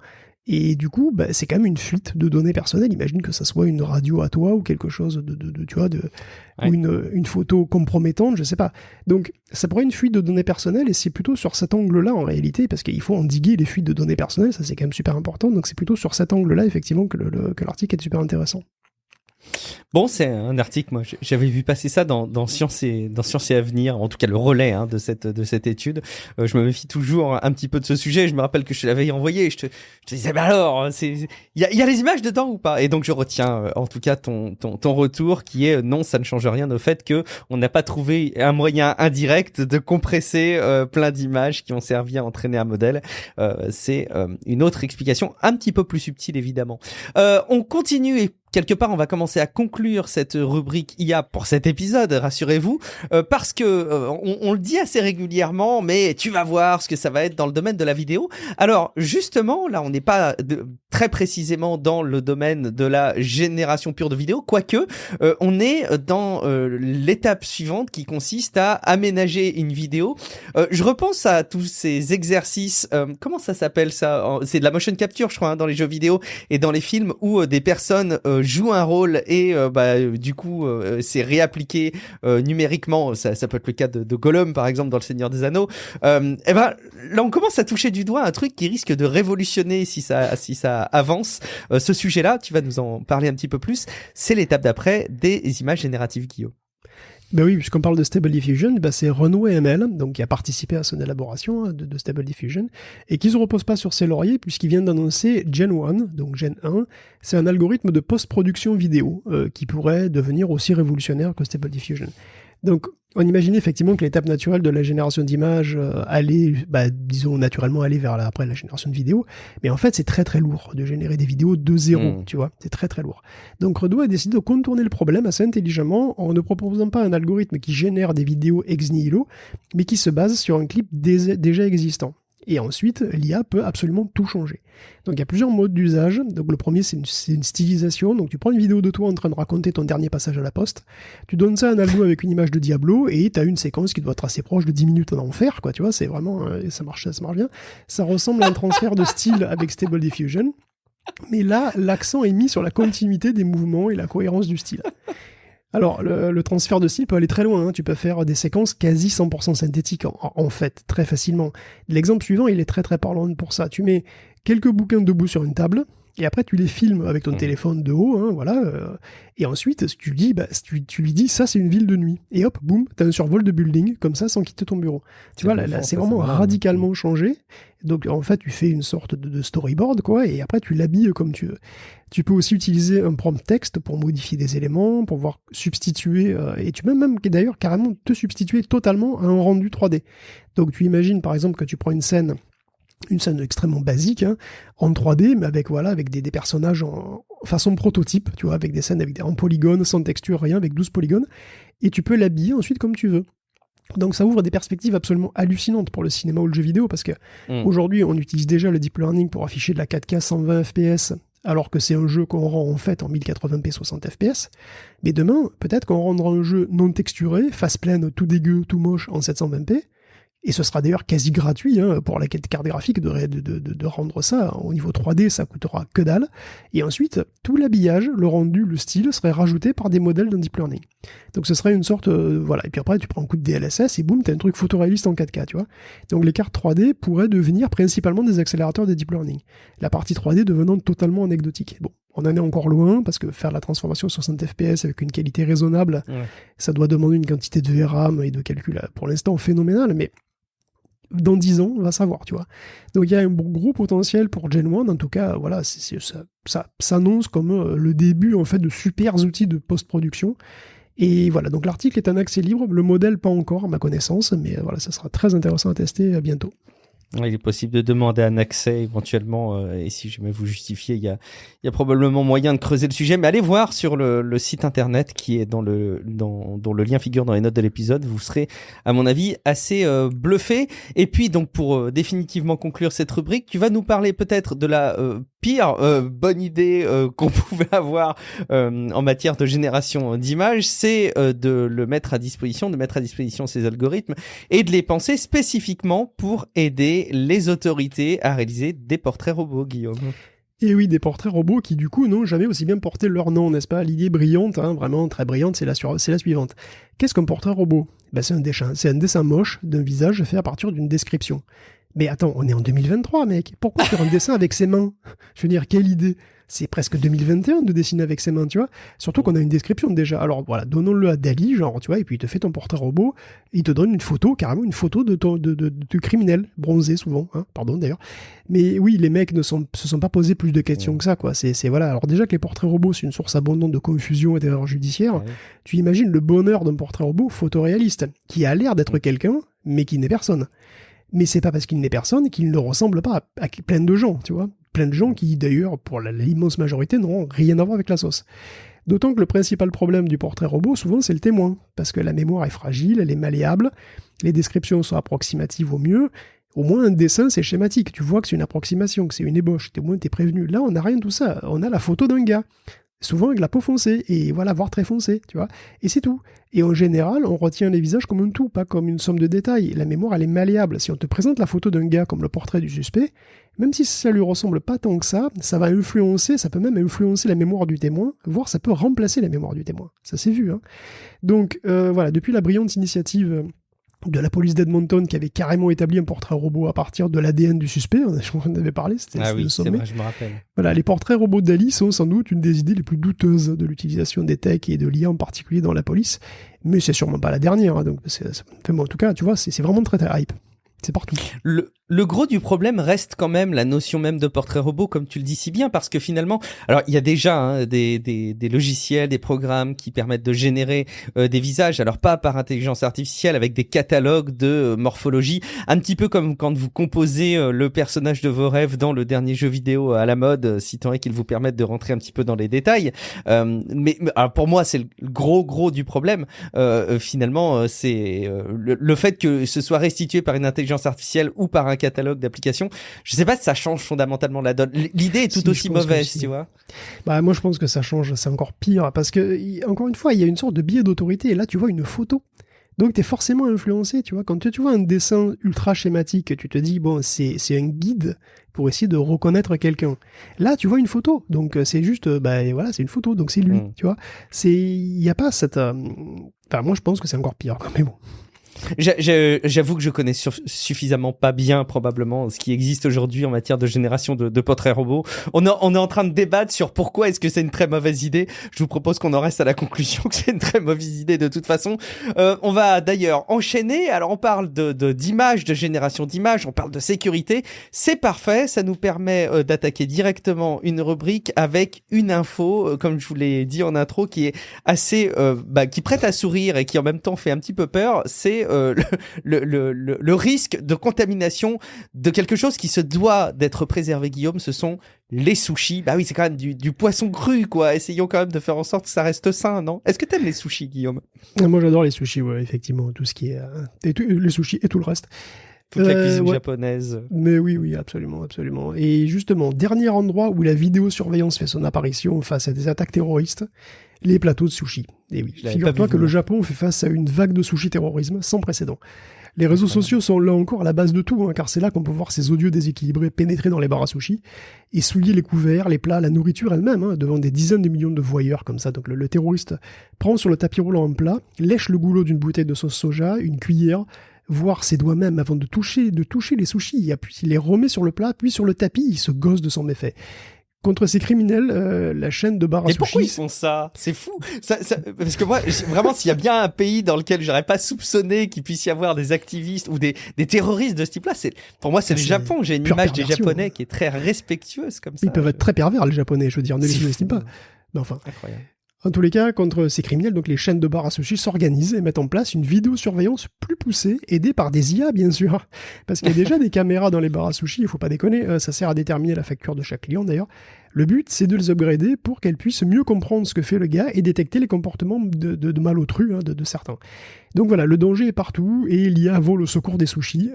et du coup, c'est quand même une fuite de données personnelles. Imagine que ça soit une radio à toi ou quelque chose tu vois, ou une photo compromettante, je sais pas. Donc, ça pourrait être une fuite de données personnelles, et c'est plutôt sur cet angle-là, en réalité, parce qu'il faut endiguer les fuites de données personnelles, ça c'est quand même super important, donc c'est plutôt sur cet angle-là, effectivement, que l'article est super intéressant. Bon, c'est un article, moi j'avais vu passer ça dans Science et Avenir, en tout cas le relais de cette étude. Je me méfie toujours un petit peu de ce sujet. Je me rappelle que je te l'avais envoyé. Je te disais, bah alors, il y a les images dedans ou pas? Et donc je retiens en tout cas ton retour qui est non, ça ne change rien au fait que on n'a pas trouvé un moyen indirect de compresser plein d'images qui ont servi à entraîner un modèle. C'est une autre explication un petit peu plus subtile évidemment. On continue et quelque part, on va commencer à conclure cette rubrique IA pour cet épisode, rassurez-vous, parce que on le dit assez régulièrement, mais tu vas voir ce que ça va être dans le domaine de la vidéo. Alors, justement, là, on n'est pas très précisément dans le domaine de la génération pure de vidéos, quoique on est dans l'étape suivante qui consiste à aménager une vidéo. Je repense à tous ces exercices, comment ça s'appelle ça? C'est de la motion capture, je crois, dans les jeux vidéo et dans les films où des personnes jouent un rôle et du coup c'est réappliqué numériquement. Ça peut être le cas de Gollum par exemple dans Le Seigneur des Anneaux. Et là on commence à toucher du doigt un truc qui risque de révolutionner si ça avance. Ce sujet-là, tu vas nous en parler un petit peu plus. C'est l'étape d'après des images génératives, Guillaume. Ben oui, puisqu'on parle de Stable Diffusion, c'est Renault ML, donc qui a participé à son élaboration de Stable Diffusion, et qui ne se repose pas sur ses lauriers, puisqu'il vient d'annoncer Gen 1, donc Gen 1, c'est un algorithme de post-production vidéo, qui pourrait devenir aussi révolutionnaire que Stable Diffusion. Donc, on imaginait effectivement que l'étape naturelle de la génération d'images allait, disons naturellement aller vers après la génération de vidéos, mais en fait c'est très très lourd de générer des vidéos de zéro, tu vois, c'est très très lourd. Donc Renault a décidé de contourner le problème assez intelligemment en ne proposant pas un algorithme qui génère des vidéos ex nihilo, mais qui se base sur un clip déjà existant. Et ensuite, l'IA peut absolument tout changer. Donc il y a plusieurs modes d'usage. Donc le premier, c'est une stylisation. Donc tu prends une vidéo de toi en train de raconter ton dernier passage à la poste, tu donnes ça à un algo avec une image de Diablo, et tu as une séquence qui doit être assez proche de 10 minutes en enfer, quoi. Tu vois, c'est vraiment... ça marche bien. Ça ressemble à un transfert de style avec Stable Diffusion. Mais là, l'accent est mis sur la continuité des mouvements et la cohérence du style. Alors, le transfert de style peut aller très loin, hein. Tu peux faire des séquences quasi 100% synthétiques, en fait, très facilement. L'exemple suivant, il est très très parlant pour ça. Tu mets quelques bouquins debout sur une table, et après tu les filmes avec ton téléphone de haut, hein, voilà. Et ensuite, tu lui dis, ça c'est une ville de nuit. Et hop, boum, t'as un survol de building, comme ça, sans quitter ton bureau. Tu vois, là c'est vraiment radicalement changé. Donc en fait, tu fais une sorte de storyboard, quoi, et après tu l'habilles comme tu veux. Tu peux aussi utiliser un prompt texte pour modifier des éléments, pour pouvoir substituer, et tu peux même d'ailleurs carrément te substituer totalement à un rendu 3D. Donc tu imagines par exemple que tu prends une scène extrêmement basique, hein, en 3D, mais avec des personnages en façon prototype, tu vois, avec des scènes en polygones, sans texture, rien, avec 12 polygones, et tu peux l'habiller ensuite comme tu veux. Donc ça ouvre des perspectives absolument hallucinantes pour le cinéma ou le jeu vidéo, parce que aujourd'hui on utilise déjà le deep learning pour afficher de la 4K 120 fps, alors que c'est un jeu qu'on rend en fait en 1080p 60 fps. Mais demain, peut-être qu'on rendra un jeu non texturé, face pleine, tout dégueu, tout moche en 720p, et ce sera d'ailleurs quasi gratuit, hein, pour la carte graphique de rendre ça. Au niveau 3D, ça coûtera que dalle. Et ensuite, tout l'habillage, le rendu, le style serait rajouté par des modèles d'un deep learning. Donc ce serait une sorte... voilà. Et puis après, tu prends un coup de DLSS et boum, t'as un truc photoréaliste en 4K, tu vois. Donc les cartes 3D pourraient devenir principalement des accélérateurs de deep learning. La partie 3D devenant totalement anecdotique. Bon, on en est encore loin, parce que faire la transformation 60 fps avec une qualité raisonnable, ça doit demander une quantité de VRAM et de calcul, pour l'instant, phénoménale, mais dans 10 ans, on va savoir, tu vois. Donc il y a un gros potentiel pour Gen 1, en tout cas, voilà, ça s'annonce comme le début, en fait, de super outils de post-production. Et voilà, donc l'article est un accès libre, le modèle pas encore, à ma connaissance, mais voilà, ça sera très intéressant à tester bientôt. Il est possible de demander un accès éventuellement, et si jamais vous justifiez, il y a probablement moyen de creuser le sujet, mais allez voir sur le site internet qui est dont le lien figure dans les notes de l'épisode. Vous serez, à mon avis, assez bluffé. Et puis donc pour définitivement conclure cette rubrique, tu vas nous parler peut-être de la pire bonne idée qu'on pouvait avoir en matière de génération d'images, c'est de mettre à disposition ces algorithmes et de les penser spécifiquement pour aider les autorités à réaliser des portraits robots, Guillaume. Et oui, des portraits robots qui du coup n'ont jamais aussi bien porté leur nom, n'est-ce pas? L'idée brillante, vraiment très brillante, c'est la suivante. Qu'est-ce qu'un portrait robot? C'est un dessin moche d'un visage fait à partir d'une description. Mais attends, on est en 2023, mec. Pourquoi faire un dessin avec ses mains? Je veux dire, quelle idée? C'est presque 2021 de dessiner avec ses mains, tu vois. Surtout qu'on a une description déjà. Alors voilà, donnons-le à Dali, genre, tu vois, et puis il te fait ton portrait robot, il te donne une photo, carrément une photo de criminel, bronzé souvent, hein, pardon d'ailleurs. Mais oui, les mecs se sont pas posés plus de questions que ça, quoi. Voilà. Alors déjà que les portraits robots, c'est une source abondante de confusion et d'erreurs judiciaires, tu imagines le bonheur d'un portrait robot photoréaliste, qui a l'air d'être quelqu'un, mais qui n'est personne. Mais c'est pas parce qu'il n'est personne qu'il ne ressemble pas à plein de gens, tu vois. Plein de gens qui, d'ailleurs, pour l'immense majorité, n'auront rien à voir avec la sauce. D'autant que le principal problème du portrait robot, souvent, c'est le témoin. Parce que la mémoire est fragile, elle est malléable, les descriptions sont approximatives au mieux. Au moins, un dessin, c'est schématique. Tu vois que c'est une approximation, que c'est une ébauche. Au moins, t'es prévenu. Là, on n'a rien de tout ça. On a la photo d'un gars. Souvent avec la peau foncée, et voilà, voire très foncée, tu vois. Et c'est tout. Et en général, on retient les visages comme un tout, pas comme une somme de détails. La mémoire, elle est malléable. Si on te présente la photo d'un gars comme le portrait du suspect, même si ça lui ressemble pas tant que ça va influencer, ça peut même influencer la mémoire du témoin, voire ça peut remplacer la mémoire du témoin. Ça s'est vu, hein. Donc, voilà, depuis la brillante initiative de la police d'Edmonton qui avait carrément établi un portrait robot à partir de l'ADN du suspect, on en avait parlé, c'était le sommet. C'est vrai, je me rappelle. Voilà, les portraits robots d'Ali sont sans doute une des idées les plus douteuses de l'utilisation des techs et de l'IA en particulier dans la police, mais c'est sûrement pas la dernière, hein, donc en tout cas, tu vois, c'est vraiment très très hype. C'est partout. Le gros du problème reste quand même la notion même de portrait robot, comme tu le dis si bien, parce que finalement, alors il y a déjà des logiciels, des programmes qui permettent de générer des visages, alors pas par intelligence artificielle, avec des catalogues de morphologie, un petit peu comme quand vous composez le personnage de vos rêves dans le dernier jeu vidéo à la mode, si tant est qu'ils vous permettent de rentrer un petit peu dans les détails. Mais alors pour moi, c'est le gros du problème. Finalement, c'est le fait que ce soit restitué par une intelligence artificielle ou par un catalogue d'applications, je sais pas si ça change fondamentalement la donne. L'idée est tout aussi mauvaise, tu vois. Bah moi je pense que ça change, c'est encore pire parce que encore une fois, il y a une sorte de biais d'autorité et là tu vois une photo. Donc t'es forcément influencé, tu vois. Quand tu vois un dessin ultra schématique, tu te dis bon, c'est un guide pour essayer de reconnaître quelqu'un. Là, tu vois une photo. Donc c'est juste voilà, c'est une photo, donc c'est lui, tu vois. Il y a pas cette enfin moi je pense que c'est encore pire, mais bon. J'avoue que je connais suffisamment pas bien probablement ce qui existe aujourd'hui en matière de génération de portraits robots. On est en train de débattre sur pourquoi est-ce que c'est une très mauvaise idée. Je vous propose qu'on en reste à la conclusion que c'est une très mauvaise idée de toute façon. On va d'ailleurs enchaîner. Alors on parle d'images, de génération d'images, on parle de sécurité. C'est parfait, ça nous permet d'attaquer directement une rubrique avec une info, comme je vous l'ai dit en intro, qui est assez qui prête à sourire et qui en même temps fait un petit peu peur. C'est le risque de contamination de quelque chose qui se doit d'être préservé, Guillaume, ce sont les sushis. Bah oui, c'est quand même du poisson cru, quoi. Essayons quand même de faire en sorte que ça reste sain, non? Est-ce que t'aimes les sushis, Guillaume? Moi, j'adore les sushis, ouais, effectivement. Tout ce qui est... les sushis et tout le reste. Toute la cuisine japonaise. Mais oui, absolument, absolument. Et justement, dernier endroit où la vidéosurveillance fait son apparition face à des attaques terroristes, les plateaux de sushis. Et oui, figure-toi que le Japon fait face à une vague de sushi-terrorisme sans précédent. Les réseaux sociaux sont là encore à la base de tout, car c'est là qu'on peut voir ces odieux déséquilibrés pénétrer dans les bars à sushi et souiller les couverts, les plats, la nourriture elle-même, devant des dizaines de millions de voyeurs comme ça. Donc le terroriste prend sur le tapis roulant un plat, lèche le goulot d'une bouteille de sauce soja, une cuillère, voire ses doigts même avant de toucher les sushis, puis il les remet sur le plat, puis sur le tapis, il se gosse de son méfait. Contre ces criminels, la chaîne de bar à sushi... Mais pourquoi ils font ça? C'est fou. Parce que moi, vraiment, s'il y a bien un pays dans lequel j'aurais pas soupçonné qu'il puisse y avoir des activistes ou des terroristes de ce type-là, pour moi, c'est le Japon. J'ai une image des Japonais qui est très respectueuse comme ça. Ils peuvent être très pervers, les Japonais, je veux dire, ne les sous-estime pas. Mais enfin... Incroyable. En tous les cas, contre ces criminels, donc les chaînes de bars à sushi s'organisent et mettent en place une vidéosurveillance plus poussée, aidée par des IA bien sûr. Parce qu'il y a déjà des caméras dans les bars à sushi, il faut pas déconner, ça sert à déterminer la facture de chaque client d'ailleurs. Le but, c'est de les upgrader pour qu'elles puissent mieux comprendre ce que fait le gars et détecter les comportements de malotru de certains. Donc voilà, le danger est partout et l'IA vole au secours des sushis,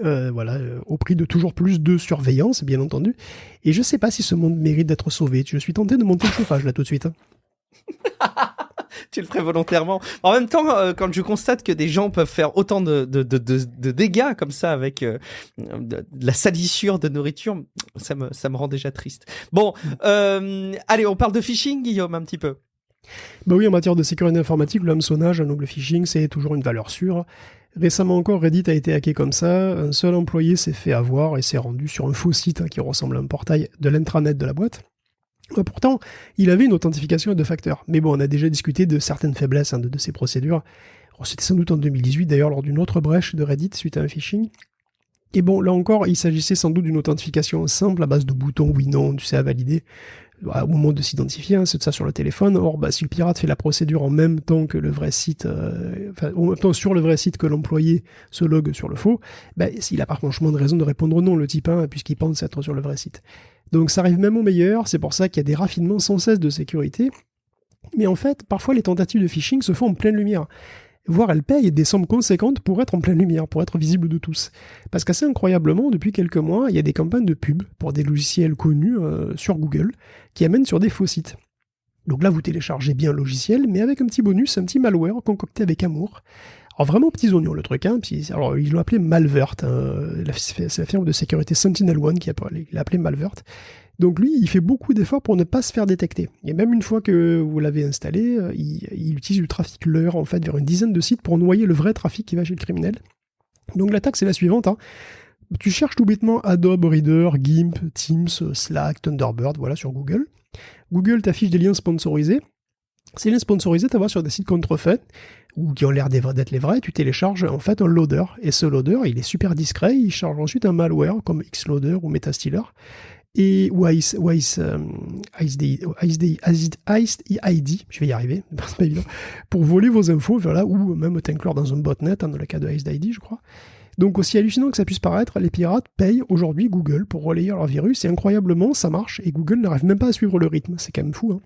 au prix de toujours plus de surveillance, bien entendu. Et je sais pas si ce monde mérite d'être sauvé. Je suis tenté de monter le chauffage là tout de suite. Tu le ferais volontairement. En même temps, quand je constate que des gens peuvent faire autant de dégâts comme ça avec de la salissure de nourriture, ça me rend déjà triste. Bon, allez, on parle de phishing, Guillaume, un petit peu. Bah oui, en matière de sécurité informatique, le hameçonnage, donc le phishing, c'est toujours une valeur sûre. Récemment encore, Reddit a été hacké comme ça. Un seul employé s'est fait avoir et s'est rendu sur un faux site qui ressemble à un portail de l'intranet de la boîte. Pourtant, il avait une authentification à 2 facteurs. Mais bon, on a déjà discuté de certaines faiblesses de ces procédures. C'était sans doute en 2018, d'ailleurs, lors d'une autre brèche de Reddit suite à un phishing. Et bon, là encore, il s'agissait sans doute d'une authentification simple à base de boutons oui, non, tu sais, à valider au moment de s'identifier, c'est de ça sur le téléphone. Or, si le pirate fait la procédure en même temps que le vrai site, en même temps sur le vrai site que l'employé se logue sur le faux, il n'a pas franchement de raison de répondre non, le type, puisqu'il pense être sur le vrai site. Donc ça arrive même au meilleur, c'est pour ça qu'il y a des raffinements sans cesse de sécurité. Mais en fait, parfois les tentatives de phishing se font en pleine lumière. Voire elles payent des sommes conséquentes pour être en pleine lumière, pour être visibles de tous. Parce qu'assez incroyablement, depuis quelques mois, il y a des campagnes de pub pour des logiciels connus sur Google qui amènent sur des faux sites. Donc là, vous téléchargez bien le logiciel, mais avec un petit bonus, un petit malware concocté avec amour. Alors vraiment petits oignons le truc, alors ils l'ont appelé Malvert, c'est la firme de sécurité SentinelOne qui l'a appelé Malvert. Donc lui, il fait beaucoup d'efforts pour ne pas se faire détecter. Et même une fois que vous l'avez installé, il utilise du trafic leurre en fait vers une dizaine de sites pour noyer le vrai trafic qui va chez le criminel. Donc l'attaque c'est la suivante. Tu cherches tout bêtement Adobe Reader, GIMP, Teams, Slack, Thunderbird, voilà sur Google. Google t'affiche des liens sponsorisés. Ces liens sponsorisés, tu vas sur des sites contrefaits ou qui ont l'air d'être les vrais, tu télécharges en fait un loader. Et ce loader, il est super discret, il charge ensuite un malware comme Xloader ou Metastealer. Ou ICEID, je vais y arriver, c'est pas évident, pour voler vos infos, voilà, ou même t'inclure dans un botnet, dans le cas de ICEID, je crois. Donc aussi hallucinant que ça puisse paraître, les pirates payent aujourd'hui Google pour relayer leur virus, et incroyablement, ça marche, et Google n'arrive même pas à suivre le rythme, c'est quand même fou,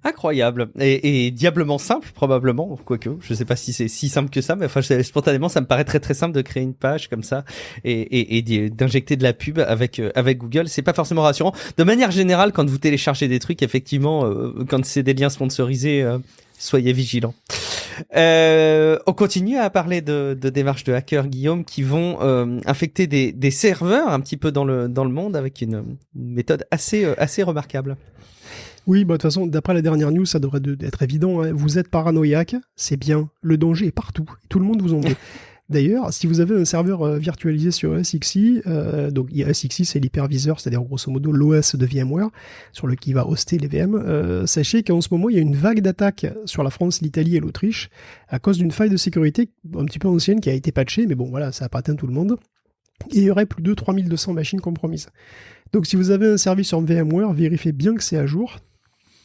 Incroyable et diablement simple probablement, quoique je sais pas si c'est si simple que ça, mais enfin spontanément ça me paraît très très simple de créer une page comme ça et d'injecter de la pub avec Google. C'est pas forcément rassurant. De manière générale, quand vous téléchargez des trucs, effectivement, quand c'est des liens sponsorisés, soyez vigilants. On continue à parler de démarches de hackers, Guillaume, qui vont infecter des serveurs un petit peu dans le monde avec une méthode assez remarquable. Oui, de toute façon, d'après la dernière news, ça devrait être évident. Vous êtes paranoïaque, c'est bien. Le danger est partout. Tout le monde vous en veut. D'ailleurs, si vous avez un serveur virtualisé sur SXI, donc SXI c'est l'hyperviseur, c'est-à-dire grosso modo l'OS de VMware, sur lequel il va hoster les VM, sachez qu'en ce moment il y a une vague d'attaques sur la France, l'Italie et l'Autriche, à cause d'une faille de sécurité un petit peu ancienne qui a été patchée, mais bon voilà, ça n'a pas atteint tout le monde. Et il y aurait plus de 3200 machines compromises. Donc si vous avez un service sur VMware, vérifiez bien que c'est à jour.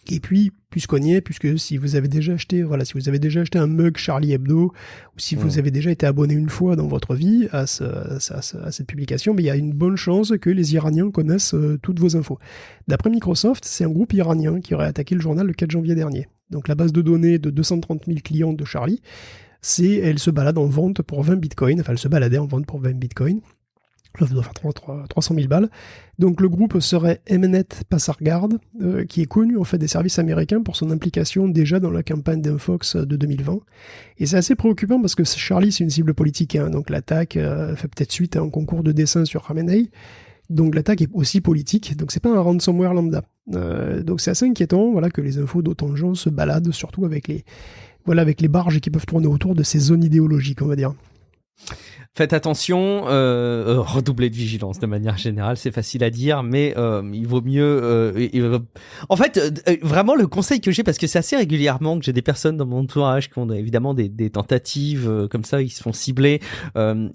Et puis, plus qu'on y est, puisque si vous avez déjà acheté un mug Charlie Hebdo, ou si vous avez déjà été abonné une fois dans votre vie à cette publication, mais il y a une bonne chance que les Iraniens connaissent toutes vos infos. D'après Microsoft, c'est un groupe iranien qui aurait attaqué le journal le 4 janvier dernier. Donc la base de données de 230 000 clients de Charlie, elle se balade en vente pour 20 bitcoins, enfin elle se baladait en vente pour 20 bitcoins. Ça doit faire 300 000 balles. Donc le groupe serait Mnet Passargard, qui est connu en fait des services américains pour son implication déjà dans la campagne d'Infox de 2020. Et c'est assez préoccupant parce que Charlie c'est une cible politique, donc l'attaque fait peut-être suite à un concours de dessin sur Khamenei. Donc l'attaque est aussi politique, donc c'est pas un ransomware lambda. Donc c'est assez inquiétant, que les infos d'autant de gens se baladent, surtout avec les barges qui peuvent tourner autour de ces zones idéologiques, on va dire. Faites attention, redoublez de vigilance de manière générale, c'est facile à dire, mais il vaut mieux... En fait, vraiment le conseil que j'ai, parce que c'est assez régulièrement que j'ai des personnes dans mon entourage qui ont évidemment des tentatives comme ça, ils se font cibler,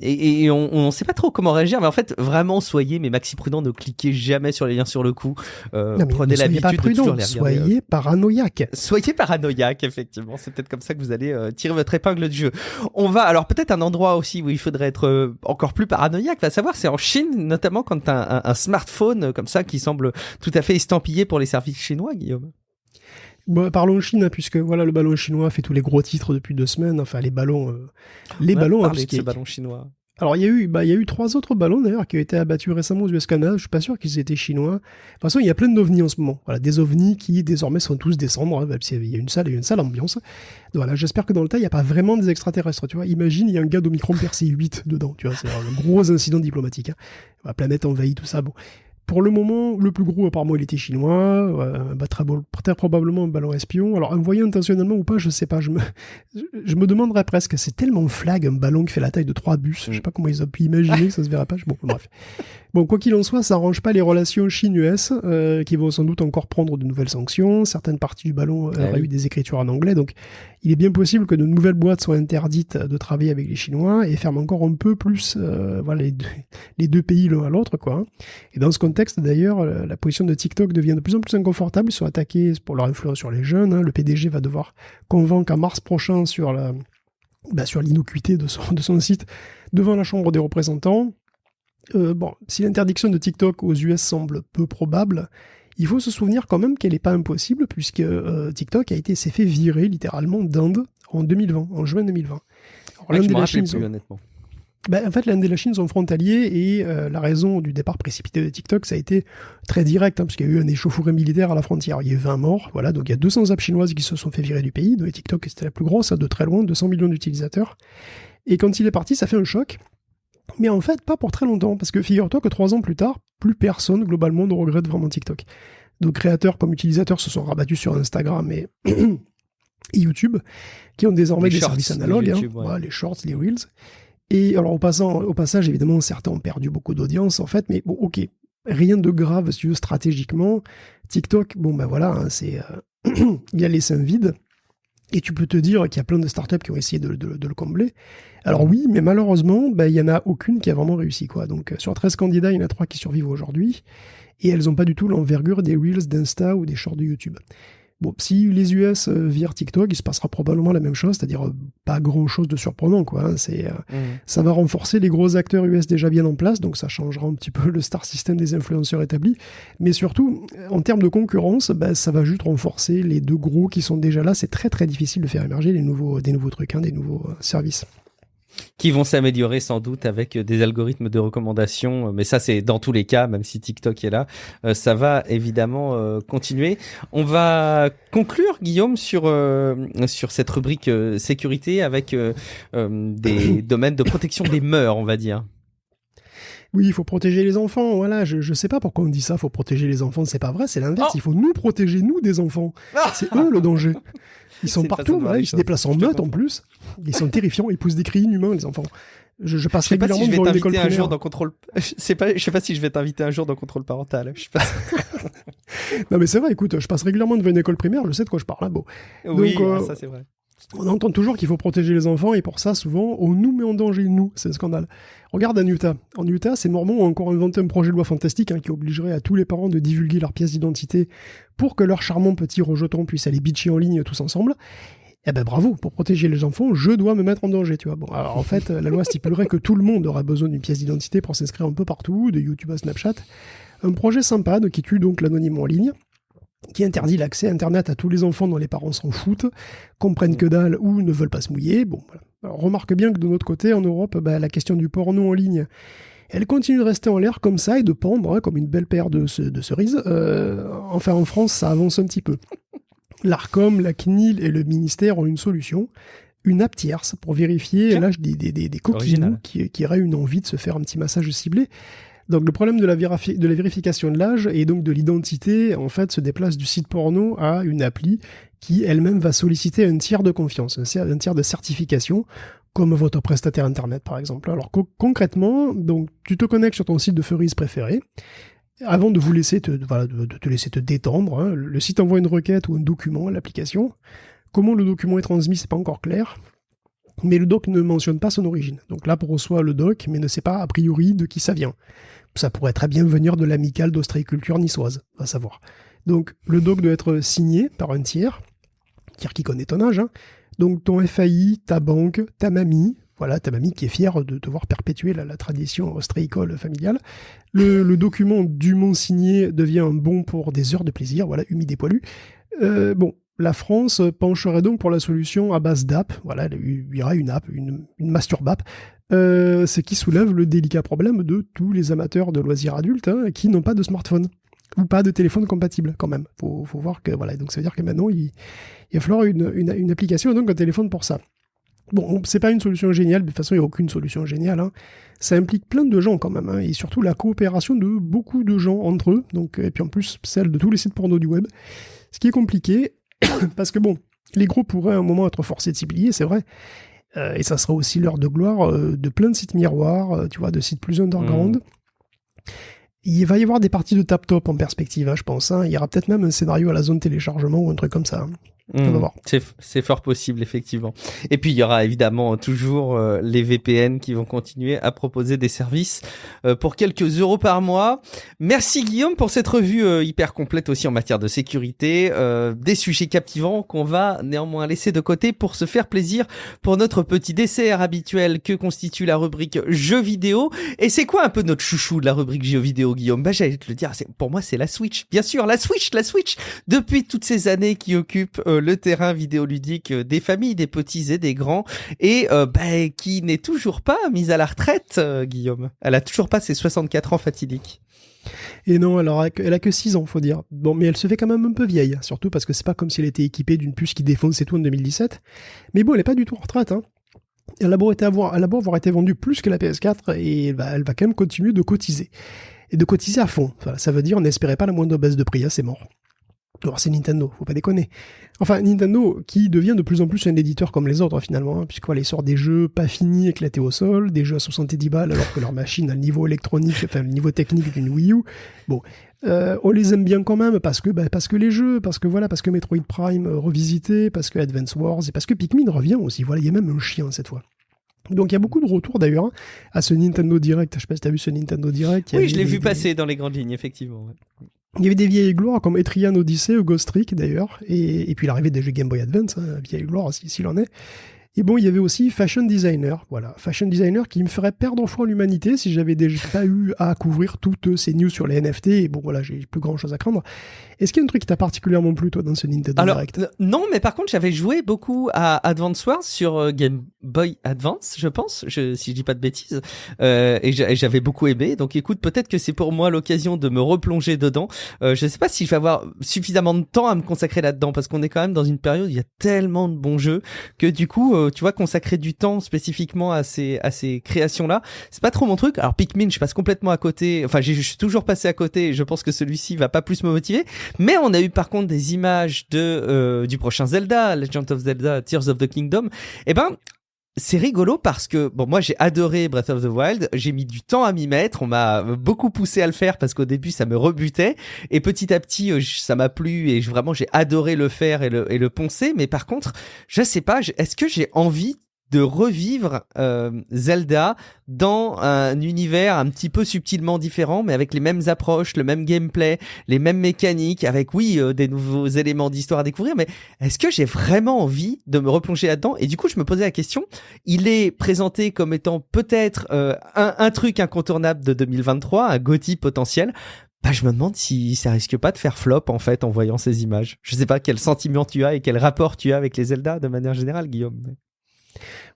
et on sait pas trop comment réagir, mais en fait, vraiment, soyez maxi prudents, ne cliquez jamais sur les liens sur le coup, prenez l'habitude de toujours les regarder. Soyez paranoïaque. Soyez paranoïaque, effectivement, c'est peut-être comme ça que vous allez tirer votre épingle du jeu. On va, alors peut-être un endroit aussi aussi où il faudrait être encore plus paranoïaque. Va savoir, c'est en Chine, notamment quand tu as un smartphone comme ça qui semble tout à fait estampillé pour les services chinois, Guillaume. Bon, parlons Chine, hein, puisque voilà, le ballon chinois fait tous les gros titres depuis 2 semaines. Enfin, les ballons. De ce ballon chinois. Alors, il y a eu 3 autres ballons d'ailleurs qui ont été abattus récemment aux US-Canada. Je suis pas sûr qu'ils étaient chinois. De toute façon, il y a plein d'ovnis en ce moment. Voilà, des ovnis qui désormais sont tous des cendres. Hein, il y a une sale ambiance. Donc, voilà, j'espère que dans le tas, il n'y a pas vraiment des extraterrestres. Tu vois, imagine, il y a un gars d'Omicron Persei 8 dedans. Tu vois, c'est un gros incident diplomatique. Hein. La planète envahie, tout ça. Bon. Pour le moment, le plus gros, apparemment, il était chinois, très probablement un ballon espion. Alors, envoyé intentionnellement ou pas, je sais pas. Je me demanderais presque. C'est tellement flag, un ballon qui fait la taille de 3 bus. Je sais pas comment ils ont pu imaginer que ça se verrait pas. Bon, bref. Bon, quoi qu'il en soit, ça arrange pas les relations Chine-US, qui vont sans doute encore prendre de nouvelles sanctions. Certaines parties du ballon auraient eu des écritures en anglais, donc il est bien possible que de nouvelles boîtes soient interdites de travailler avec les Chinois et ferment encore un peu plus les deux pays l'un à l'autre, quoi. Et dans ce contexte, d'ailleurs, la position de TikTok devient de plus en plus inconfortable. Ils sont attaqués pour leur influence sur les jeunes. Hein. Le PDG va devoir convaincre en mars prochain sur l'innocuité de son site devant la Chambre des représentants. Si l'interdiction de TikTok aux US semble peu probable, il faut se souvenir quand même qu'elle n'est pas impossible, puisque TikTok s'est fait virer littéralement d'Inde en 2020, en juin 2020. Alors, je me rappelle plus, honnêtement. En fait, l'Inde et la Chine sont frontaliers et la raison du départ précipité de TikTok, ça a été très direct, parce qu'il y a eu un échauffourée militaire à la frontière. Il y a eu 20 morts, voilà, donc il y a 200 apps chinoises qui se sont fait virer du pays. Donc TikTok, c'était la plus grosse, de très loin, 200 millions d'utilisateurs. Et quand il est parti, ça fait un choc. Mais en fait, pas pour très longtemps, parce que figure-toi que 3 ans plus tard, plus personne, globalement, ne regrette vraiment TikTok. Donc créateurs comme utilisateurs se sont rabattus sur Instagram et YouTube, qui ont désormais des services analogues, les shorts, les reels. Et alors au passage, évidemment, certains ont perdu beaucoup d'audience, en fait, mais bon, ok, rien de grave, si tu veux, stratégiquement. TikTok, c'est... il a laissé un vide. Et tu peux te dire qu'il y a plein de startups qui ont essayé de le combler. Alors oui, mais malheureusement, il n'y en a aucune qui a vraiment réussi, quoi. Donc sur 13 candidats, il y en a 3 qui survivent aujourd'hui. Et elles n'ont pas du tout l'envergure des Reels d'Insta ou des shorts de YouTube. Bon, si les US virent TikTok, il se passera probablement la même chose, c'est-à-dire pas grand-chose de surprenant, quoi. Hein. Ça va renforcer les gros acteurs US déjà bien en place, donc ça changera un petit peu le star system des influenceurs établis. Mais surtout, en termes de concurrence, ça va juste renforcer les 2 gros qui sont déjà là. C'est très très difficile de faire émerger des nouveaux trucs, hein, des nouveaux services. Qui vont s'améliorer sans doute avec des algorithmes de recommandation, mais ça c'est dans tous les cas, même si TikTok est là, ça va évidemment continuer. On va conclure, Guillaume, sur cette rubrique sécurité avec des domaines de protection des mœurs, on va dire. Oui, il faut protéger les enfants, voilà, je sais pas pourquoi on dit ça, faut protéger les enfants, c'est pas vrai, c'est l'inverse, il faut nous protéger, nous, des enfants. C'est eux le danger. Ils sont partout, voilà, ils se déplacent en meute en plus. Ils sont terrifiants, ils poussent des cris inhumains, les enfants. Je passe régulièrement devant une école primaire. Je sais pas si je vais t'inviter un jour dans contrôle parental. Je sais pas. Non mais c'est vrai, écoute, je passe régulièrement devant une école primaire, je sais de quoi je parle. Hein, bon. Oui, donc, ça c'est vrai. On entend toujours qu'il faut protéger les enfants et pour ça, souvent, on nous met en danger, nous. C'est un scandale. Regarde en Utah. En Utah, ces Mormons ont encore inventé un projet de loi fantastique qui obligerait à tous les parents de divulguer leur pièce d'identité pour que leurs charmants petits rejetons puissent aller bitcher en ligne tous ensemble. Eh ben bravo, pour protéger les enfants, je dois me mettre en danger, tu vois. Bon, alors en fait, la loi stipulerait que tout le monde aura besoin d'une pièce d'identité pour s'inscrire un peu partout, de YouTube à Snapchat. Un projet sympa qui tue donc l'anonymat en ligne, qui interdit l'accès à Internet à tous les enfants dont les parents s'en foutent, comprennent que dalle ou ne veulent pas se mouiller. Bon, voilà. Alors, remarque bien que de notre côté, en Europe, la question du porno en ligne, elle continue de rester en l'air comme ça et de pendre comme une belle paire de cerises. Enfin, en France, ça avance un petit peu. L'ARCOM, la CNIL et le ministère ont une solution, une app tierce pour vérifier l'âge des coquinous qui auraient une envie de se faire un petit massage ciblé. Donc le problème de la vérification de l'âge et donc de l'identité, en fait, se déplace du site porno à une appli qui elle-même va solliciter un tiers de confiance, un tiers de certification, comme votre prestataire Internet par exemple. Alors concrètement, donc, tu te connectes sur ton site de furries préféré. Avant de te laisser te détendre, hein, le site envoie une requête ou un document à l'application. Comment le document est transmis, c'est pas encore clair. Mais le doc ne mentionne pas son origine. Donc l'app reçoit le doc, mais ne sait pas a priori de qui ça vient. Ça pourrait très bien venir de l'amicale d'ostréiculture niçoise, à savoir. Donc le doc doit être signé par un tiers qui connaît ton âge. Hein. Donc ton FAI, ta banque, ta mamie, Voilà, ta mamie qui est fière de devoir perpétuer la tradition ostréicole familiale. Le document dûment signé devient un bon pour des heures de plaisir, voilà, humide et poilu. La France pencherait donc pour la solution à base d'app. Voilà, il y aura une app, une masturbapp, ce qui soulève le délicat problème de tous les amateurs de loisirs adultes qui n'ont pas de smartphone ou pas de téléphone compatible quand même. Faut voir que voilà, donc ça veut dire que maintenant il va falloir une application et donc un téléphone pour ça. Bon, c'est pas une solution géniale, de toute façon il n'y a aucune solution géniale. Ça implique plein de gens quand même, et surtout la coopération de beaucoup de gens entre eux, donc, et puis en plus celle de tous les sites porno du web. Ce qui est compliqué, parce que bon, les gros pourraient à un moment être forcés de s'y plier, c'est vrai, et ça sera aussi l'heure de gloire de plein de sites miroirs, tu vois, de sites plus underground. Il va y avoir des parties de tap-top en perspective, je pense. Il y aura peut-être même un scénario à la zone téléchargement ou un truc comme ça. On va voir. C'est fort possible, effectivement. Et puis, il y aura évidemment toujours les VPN qui vont continuer à proposer des services pour quelques euros par mois. Merci Guillaume pour cette revue hyper complète aussi en matière de sécurité. Des sujets captivants qu'on va néanmoins laisser de côté pour se faire plaisir pour notre petit dessert habituel que constitue la rubrique jeux vidéo. Et c'est quoi un peu notre chouchou de la rubrique jeux vidéo, Guillaume? J'allais te le dire, pour moi c'est la Switch. Bien sûr, la Switch. Depuis toutes ces années qui occupe le terrain vidéoludique des familles, des petits et des grands, et qui n'est toujours pas mise à la retraite, Guillaume. Elle a toujours pas ses 64 ans fatidiques. Et non, elle a que 6 ans, faut dire. Bon, mais elle se fait quand même un peu vieille, surtout parce que c'est pas comme si elle était équipée d'une puce qui défonce et tout en 2017. Mais bon, elle est pas du tout en retraite, Elle a beau avoir été vendue plus que la PS4, et elle va quand même continuer de cotiser. Et de cotiser à fond. Enfin, ça veut dire, n'espérez pas la moindre baisse de prix, c'est mort. Alors c'est Nintendo, faut pas déconner. Enfin, Nintendo qui devient de plus en plus un éditeur comme les autres finalement, puisqu'il voilà, sort des jeux pas finis éclatés au sol, des jeux à 70 balles alors que leur machine a le niveau électronique, enfin le niveau technique d'une Wii U. Bon, on les aime bien quand même parce que les jeux, parce que Metroid Prime revisité, parce que Advance Wars et parce que Pikmin revient aussi. Voilà, il y a même un chien cette fois. Donc il y a beaucoup de retours d'ailleurs à ce Nintendo Direct. Je sais pas si t'as vu ce Nintendo Direct. Oui, je l'ai vu passer dans les grandes lignes, effectivement. Ouais. Il y avait des vieilles gloires comme Etrian Odyssey ou Ghost Trick d'ailleurs, et puis l'arrivée des jeux Game Boy Advance, vieille gloire s'il en est. Et bon, il y avait aussi Fashion Designer, voilà, Fashion Designer qui me ferait perdre foi en l'humanité si j'avais déjà pas eu à couvrir toutes ces news sur les NFT, et bon voilà, j'ai plus grand chose à craindre. Est-ce qu'il y a un truc qui t'a particulièrement plu toi dans ce Nintendo Direct? Non, mais par contre j'avais joué beaucoup à Advance Wars sur Game Boy Advance, je pense, si je dis pas de bêtises, et j'avais beaucoup aimé, donc écoute, peut-être que c'est pour moi l'occasion de me replonger dedans. Je sais pas si je vais avoir suffisamment de temps à me consacrer là-dedans, parce qu'on est quand même dans une période où il y a tellement de bons jeux que du coup tu vois, consacrer du temps spécifiquement à ces créations-là, c'est pas trop mon truc. Alors Pikmin, je passe complètement à côté. Enfin, je suis toujours passé à côté. Et je pense que celui-ci va pas plus me motiver. Mais on a eu par contre des images du prochain Zelda, Legend of Zelda, Tears of the Kingdom. Eh ben, c'est rigolo parce que, bon, moi j'ai adoré Breath of the Wild, j'ai mis du temps à m'y mettre, on m'a beaucoup poussé à le faire parce qu'au début ça me rebutait, et petit à petit ça m'a plu et vraiment j'ai adoré le faire et le poncer, mais par contre, je sais pas, est-ce que j'ai envie de revivre Zelda dans un univers un petit peu subtilement différent, mais avec les mêmes approches, le même gameplay, les mêmes mécaniques, avec des nouveaux éléments d'histoire à découvrir, mais est-ce que j'ai vraiment envie de me replonger là-dedans? Et du coup je me posais la question, il est présenté comme étant peut-être un truc incontournable de 2023, un GOTY potentiel. Je me demande si ça risque pas de faire flop en fait en voyant ces images. Je sais pas quel sentiment tu as et quel rapport tu as avec les Zelda de manière générale, Guillaume.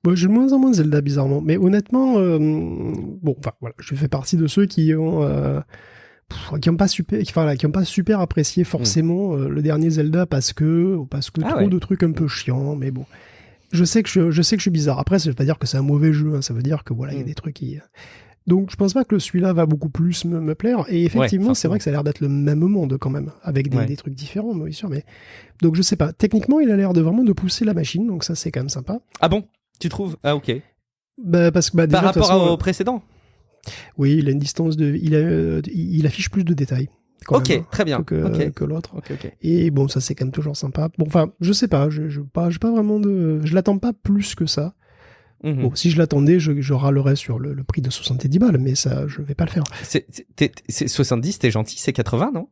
Bon, j'ai de moins en moins de Zelda bizarrement, mais honnêtement, voilà, je fais partie de ceux qui ont pas super apprécié forcément le dernier Zelda parce que trop de trucs un peu chiants, mais bon, je sais que je suis bizarre. Après, ça veut pas dire que c'est un mauvais jeu, ça veut dire que voilà, il y a des trucs qui. Donc je pense pas que celui-là va beaucoup plus me plaire, et effectivement c'est vrai que ça a l'air d'être le même monde quand même, avec des trucs différents, bien sûr, mais donc je sais pas, techniquement il a l'air de vraiment de pousser la machine, donc ça c'est quand même sympa. Ah bon, tu trouves? Ah ok. Parce que déjà, par rapport au précédent. Oui, il a une distance il affiche plus de détails. Ok, très bien. Que l'autre. Okay. Et bon, ça c'est quand même toujours sympa. Bon, enfin, je sais pas, j'ai pas vraiment je l'attends pas plus que ça. Bon, si je l'attendais, je râlerais sur le prix de 70 balles, mais ça, je vais pas le faire. C'est 70, t'es gentil, c'est 80, non?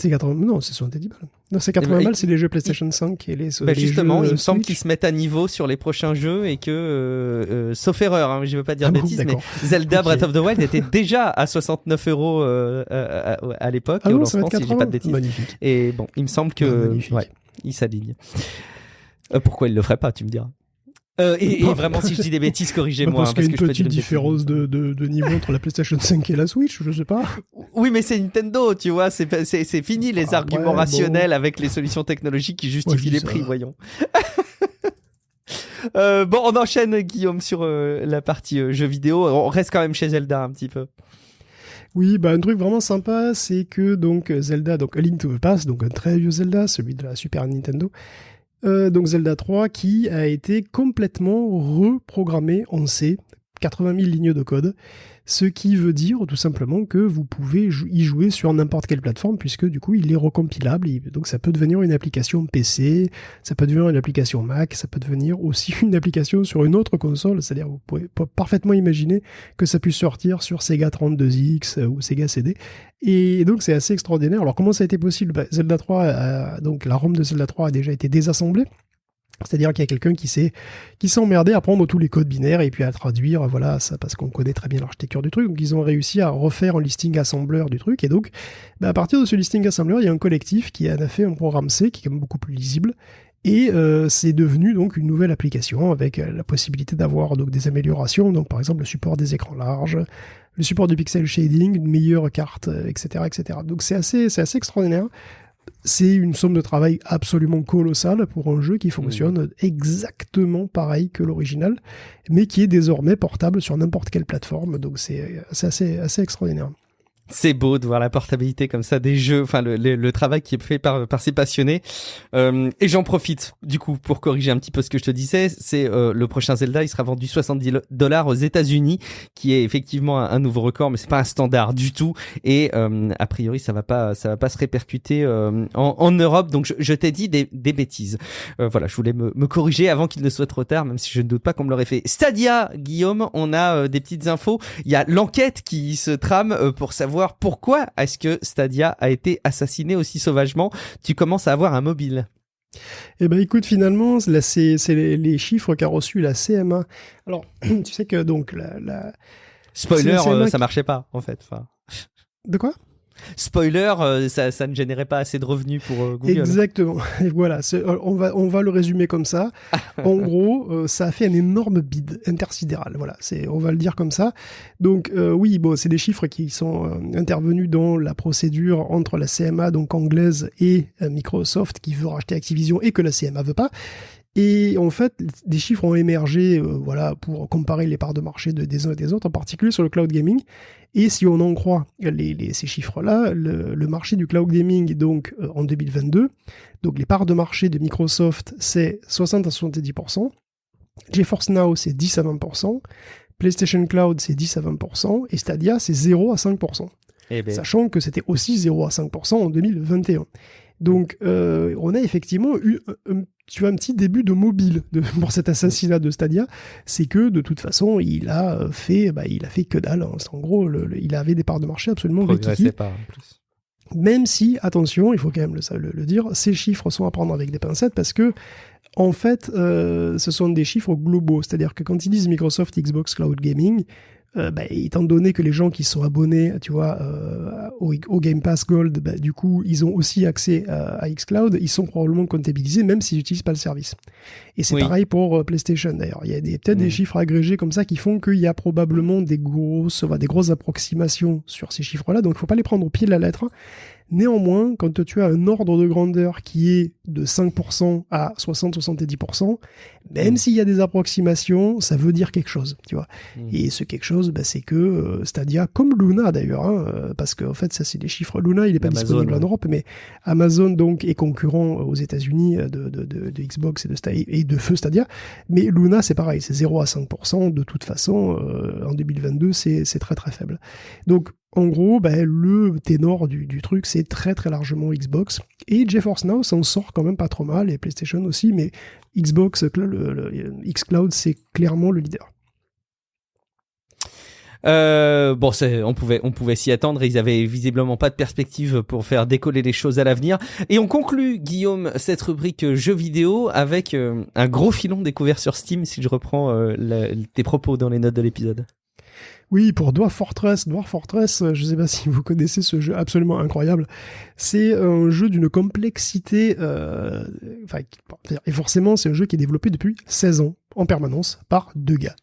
C'est 80... Non, c'est 70 balles. Non, c'est 80 balles, c'est les jeux PlayStation 5 et les justement, jeux il me semble Switch. qu'ils se mettent à niveau sur les prochains jeux et que, sauf erreur, hein, je veux pas dire bêtises, mais Zelda Breath of the Wild était déjà à 69 € à l'époque, et au lancement, si je dis pas de bêtises. Magnifique. Et bon, il me semble que il s'aligne. Pourquoi il le ferait pas, tu me diras. Et vraiment, si je dis des bêtises, corrigez-moi. Parce qu'il y a une petite différence de niveau entre la PlayStation 5 et la Switch, je sais pas. Oui, mais c'est Nintendo, tu vois, c'est fini les arguments rationnels avec les solutions technologiques qui justifient les prix, voyons. Bon, on enchaîne, Guillaume, sur la partie jeux vidéo. On reste quand même chez Zelda un petit peu. Oui, bah un truc vraiment sympa, c'est que donc Zelda, donc A Link to the Past, donc un très vieux Zelda, celui de la Super Nintendo, donc Zelda 3 qui a été complètement reprogrammé en C, 80 000 lignes de code, ce qui veut dire tout simplement que vous pouvez y jouer sur n'importe quelle plateforme puisque du coup il est recompilable, donc ça peut devenir une application PC, ça peut devenir une application Mac, ça peut devenir aussi une application sur une autre console, c'est-à-dire vous pouvez parfaitement imaginer que ça puisse sortir sur Sega 32X ou Sega CD, et donc c'est assez extraordinaire. Alors comment ça a été possible? Zelda 3, donc la ROM de Zelda 3 a déjà été désassemblée. C'est-à-dire qu'il y a quelqu'un qui s'est emmerdé à prendre tous les codes binaires et puis à traduire, voilà, ça, parce qu'on connaît très bien l'architecture du truc. Donc ils ont réussi à refaire un listing assembleur du truc. Et donc, à partir de ce listing assembleur, il y a un collectif qui a fait un programme C qui est quand même beaucoup plus lisible. Et c'est devenu donc une nouvelle application avec la possibilité d'avoir donc des améliorations. Donc par exemple le support des écrans larges, le support du pixel shading, une meilleure carte, etc., etc. Donc c'est assez extraordinaire. C'est une somme de travail absolument colossale pour un jeu qui fonctionne exactement pareil que l'original, mais qui est désormais portable sur n'importe quelle plateforme. Donc c'est assez extraordinaire. C'est beau de voir la portabilité comme ça des jeux, enfin le travail qui est fait par ces passionnés. Et j'en profite du coup pour corriger un petit peu ce que je te disais. C'est le prochain Zelda, il sera vendu $70 aux États-Unis, qui est effectivement un nouveau record, mais c'est pas un standard du tout. Et a priori, ça va pas se répercuter en Europe. Donc je t'ai dit des bêtises. Voilà, je voulais me corriger avant qu'il ne soit trop tard, même si je ne doute pas qu'on me l'aurait fait. Stadia, Guillaume, on a des petites infos. Il y a l'enquête qui se trame pour savoir pourquoi est-ce que Stadia a été assassiné aussi sauvagement. Tu commences à avoir un mobile. Eh ben écoute, finalement, là, c'est les chiffres qu'a reçu la CMA. Alors, tu sais que donc Spoiler, ça marchait pas en fait. Enfin... De quoi? Spoiler, ça ne générait pas assez de revenus pour Google. Exactement. Et voilà, on va le résumer comme ça. En gros, ça a fait un énorme bid intersidéral. Voilà, on va le dire comme ça. Donc oui, bon, c'est des chiffres qui sont intervenus dans la procédure entre la CMA donc anglaise et Microsoft qui veut racheter Activision et que la CMA veut pas. Et en fait, des chiffres ont émergé voilà, pour comparer les parts de marché des uns et des autres, en particulier sur le cloud gaming. Et si on en croit ces chiffres-là, le marché du cloud gaming donc, en 2022, donc les parts de marché de Microsoft, c'est 60 à 70%, GeForce Now, c'est 10 à 20%, PlayStation Cloud, c'est 10 à 20%, et Stadia, c'est 0 à 5%. Sachant que c'était aussi 0 à 5% en 2021. Donc, on a effectivement eu un petit début de mobile pour cet assassinat de Stadia. C'est que, de toute façon, il a fait que dalle. Hein. En gros, il avait des parts de marché absolument progressait pas, en plus. Même si, attention, il faut quand même le dire, ces chiffres sont à prendre avec des pincettes parce que, en fait, ce sont des chiffres globaux. C'est-à-dire que quand ils disent Microsoft Xbox Cloud Gaming, étant donné que les gens qui sont abonnés, tu vois, au Game Pass Gold, du coup, ils ont aussi accès à xCloud, ils sont probablement comptabilisés même s'ils n'utilisent pas le service. Et c'est pareil pour PlayStation d'ailleurs. Il y a peut-être des chiffres agrégés comme ça qui font qu'il y a probablement des grosses approximations sur ces chiffres-là, donc il ne faut pas les prendre au pied de la lettre. Néanmoins, quand tu as un ordre de grandeur qui est de 5% à 60-70%, même s'il y a des approximations, ça veut dire quelque chose, tu vois. Et ce quelque chose, c'est que Stadia, comme Luna d'ailleurs, hein, parce qu'en fait, ça c'est des chiffres. Luna, il n'est pas disponible en Europe, mais Amazon donc est concurrent aux États-Unis de Xbox et de feu Stadia. Mais Luna, c'est pareil, c'est 0 à 5%. De toute façon, en 2022, c'est très très faible. Donc, en gros, le ténor du truc, c'est très très largement Xbox. Et GeForce Now s'en sort quand même pas trop mal, et PlayStation aussi, mais Xbox, le xCloud, c'est clairement le leader. Bon, on pouvait s'y attendre. Ils avaient visiblement pas de perspective pour faire décoller les choses à l'avenir. Et on conclut, Guillaume, cette rubrique jeux vidéo avec un gros filon découvert sur Steam, si je reprends tes propos dans les notes de l'épisode. Oui, pour Dwarf Fortress, je sais pas si vous connaissez ce jeu absolument incroyable. C'est un jeu d'une complexité, et forcément c'est un jeu qui est développé depuis 16 ans en permanence par 2 gars.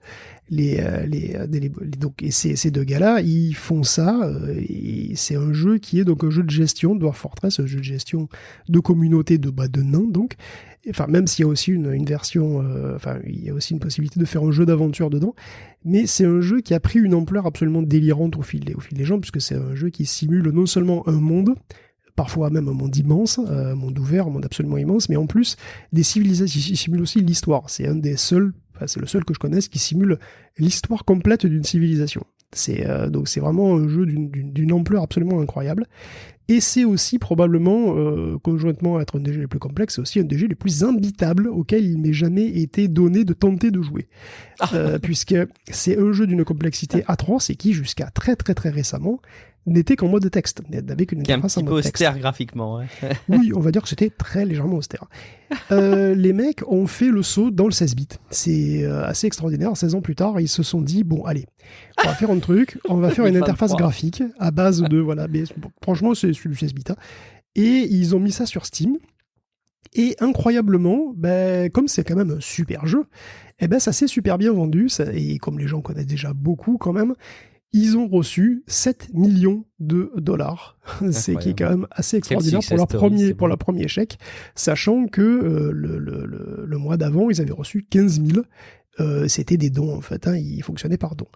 Donc, et ces 2 gars-là, ils font ça. Et c'est un jeu qui est donc un jeu de gestion, Dwarf Fortress, un jeu de gestion de communauté de nains, donc. Enfin, même s'il y a aussi une version, il y a aussi une possibilité de faire un jeu d'aventure dedans, mais c'est un jeu qui a pris une ampleur absolument délirante au fil des ans, puisque c'est un jeu qui simule non seulement un monde, parfois même un monde immense, un monde ouvert, un monde absolument immense, mais en plus des civilisations, il simule aussi l'histoire. C'est le seul que je connaisse qui simule l'histoire complète d'une civilisation. Donc c'est vraiment un jeu d'une ampleur absolument incroyable. Et c'est aussi probablement, conjointement à être un des jeux les plus complexes, c'est aussi un des jeux les plus imbitables auxquels il m'ait jamais été donné de tenter de jouer. Puisque c'est un jeu d'une complexité atroce et qui, jusqu'à très très très récemment, n'était qu'en mode texte, avec une interface en mode texte. Un petit peu austère graphiquement. Ouais. Oui, on va dire que c'était très légèrement austère. Les mecs ont fait le saut dans le 16 bits. C'est assez extraordinaire. 16 ans plus tard, ils se sont dit, bon, allez, on va faire un truc, on va faire une interface graphique à base de, voilà, mais franchement, c'est du 16 bits. Hein. Et ils ont mis ça sur Steam. Et incroyablement, comme c'est quand même un super jeu, ça s'est super bien vendu. Et comme les gens connaissent déjà beaucoup quand même, ils ont reçu 7 millions de dollars. C'est qui est quand même assez extraordinaire pour leur premier chèque, sachant que le mois d'avant, ils avaient reçu 15 000. C'était des dons, en fait. Ils fonctionnaient par dons.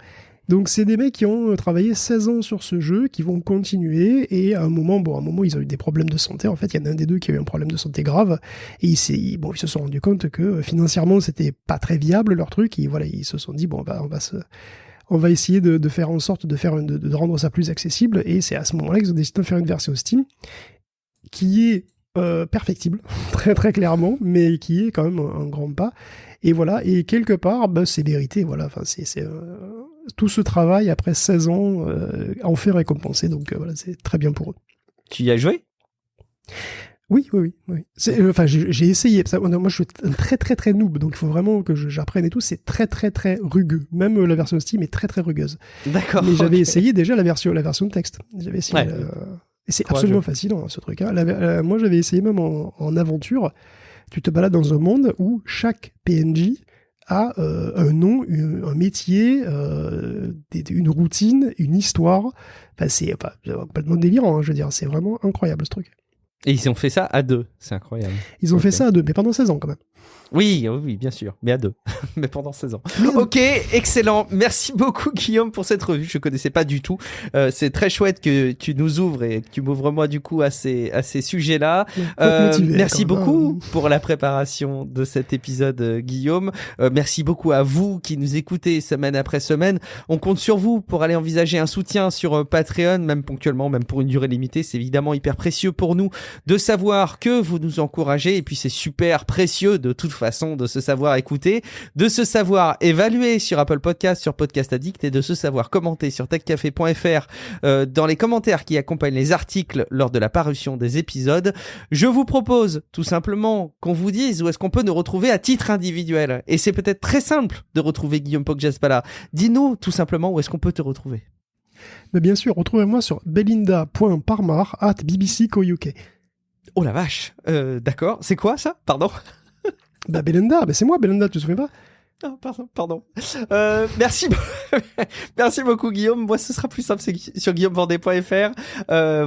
Donc, c'est des mecs qui ont travaillé 16 ans sur ce jeu, qui vont continuer, et à un moment, ils ont eu des problèmes de santé. En fait, il y en a un des deux qui a eu un problème de santé grave, et ils se sont rendus compte que financièrement, c'était pas très viable, leur truc, et voilà, ils se sont dit, on va essayer de faire en sorte de rendre ça plus accessible, et c'est à ce moment-là qu'ils ont décidé de faire une version Steam qui est perfectible, très très clairement, mais qui est quand même un grand pas. Et voilà, et quelque part, c'est mérité, voilà, enfin, c'est tout ce travail après 16 ans en fait récompenser, donc voilà, c'est très bien pour eux. Tu y as joué ? Oui. J'ai essayé. Moi, je suis un très très très noob, donc il faut vraiment que j'apprenne et tout. C'est très très très rugueux. Même la version Steam est très très rugueuse. D'accord. Mais j'avais essayé déjà la version de texte. J'avais essayé. Et c'est absolument fascinant ce truc. Moi, j'avais essayé même en aventure. Tu te balades dans un monde où chaque PNJ a un nom, un métier, une routine, une histoire. Enfin, c'est complètement délirant. Je veux dire, c'est vraiment incroyable ce truc. Et ils ont fait ça à 2, c'est incroyable. Ils ont fait ça à 2, mais pendant 16 ans quand même. Oui, bien sûr, mais à 2, mais pendant 16 ans. Ok, excellent. Merci beaucoup Guillaume pour cette revue, je connaissais pas du tout. C'est très chouette que tu nous ouvres et que tu m'ouvres moi du coup à ces sujets-là. Merci beaucoup pour la préparation de cet épisode Guillaume. Merci beaucoup à vous qui nous écoutez semaine après semaine. On compte sur vous pour aller envisager un soutien sur Patreon, même ponctuellement, même pour une durée limitée. C'est évidemment hyper précieux pour nous de savoir que vous nous encouragez et puis c'est super précieux de toute façon de se savoir écouter, de se savoir évaluer sur Apple Podcast, sur Podcast Addict et de se savoir commenter sur techcafé.fr dans les commentaires qui accompagnent les articles lors de la parution des épisodes. Je vous propose tout simplement qu'on vous dise où est-ce qu'on peut nous retrouver à titre individuel. Et c'est peut-être très simple de retrouver Guillaume Poggiaspala. Dis-nous tout simplement où est-ce qu'on peut te retrouver. Mais bien sûr, retrouvez-moi sur belinda.parmar@bbc.co.uk. Oh la vache, d'accord. C'est quoi ça ? Pardon. Belinda, c'est moi Belinda, tu te souviens pas ? Oh, pardon. Merci beaucoup Guillaume. Moi, ce sera plus simple, c'est sur guillaumevendée.fr.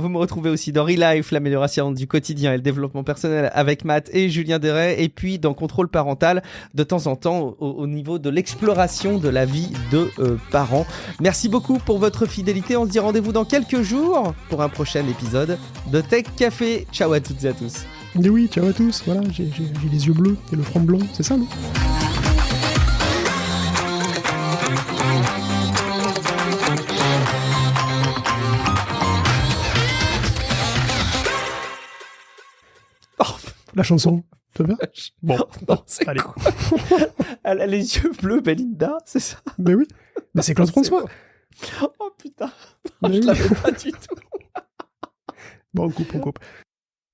Vous me retrouvez aussi dans Relife, l'amélioration du quotidien et le développement personnel avec Matt et Julien Deray. Et puis dans Contrôle parental, de temps en temps, au niveau de l'exploration de la vie de parents. Merci beaucoup pour votre fidélité. On se dit rendez-vous dans quelques jours pour un prochain épisode de Tech Café. Ciao à toutes et à tous. Et oui, ciao à tous. Voilà, j'ai les yeux bleus et le front blanc, c'est ça, non ? La chanson, te va ? Bon, non, c'est allez. Elle a les yeux bleus, Belinda, c'est ça ? Ben oui, mais c'est Claude François. Oh putain, je l'avais pas du tout. Bon, on coupe.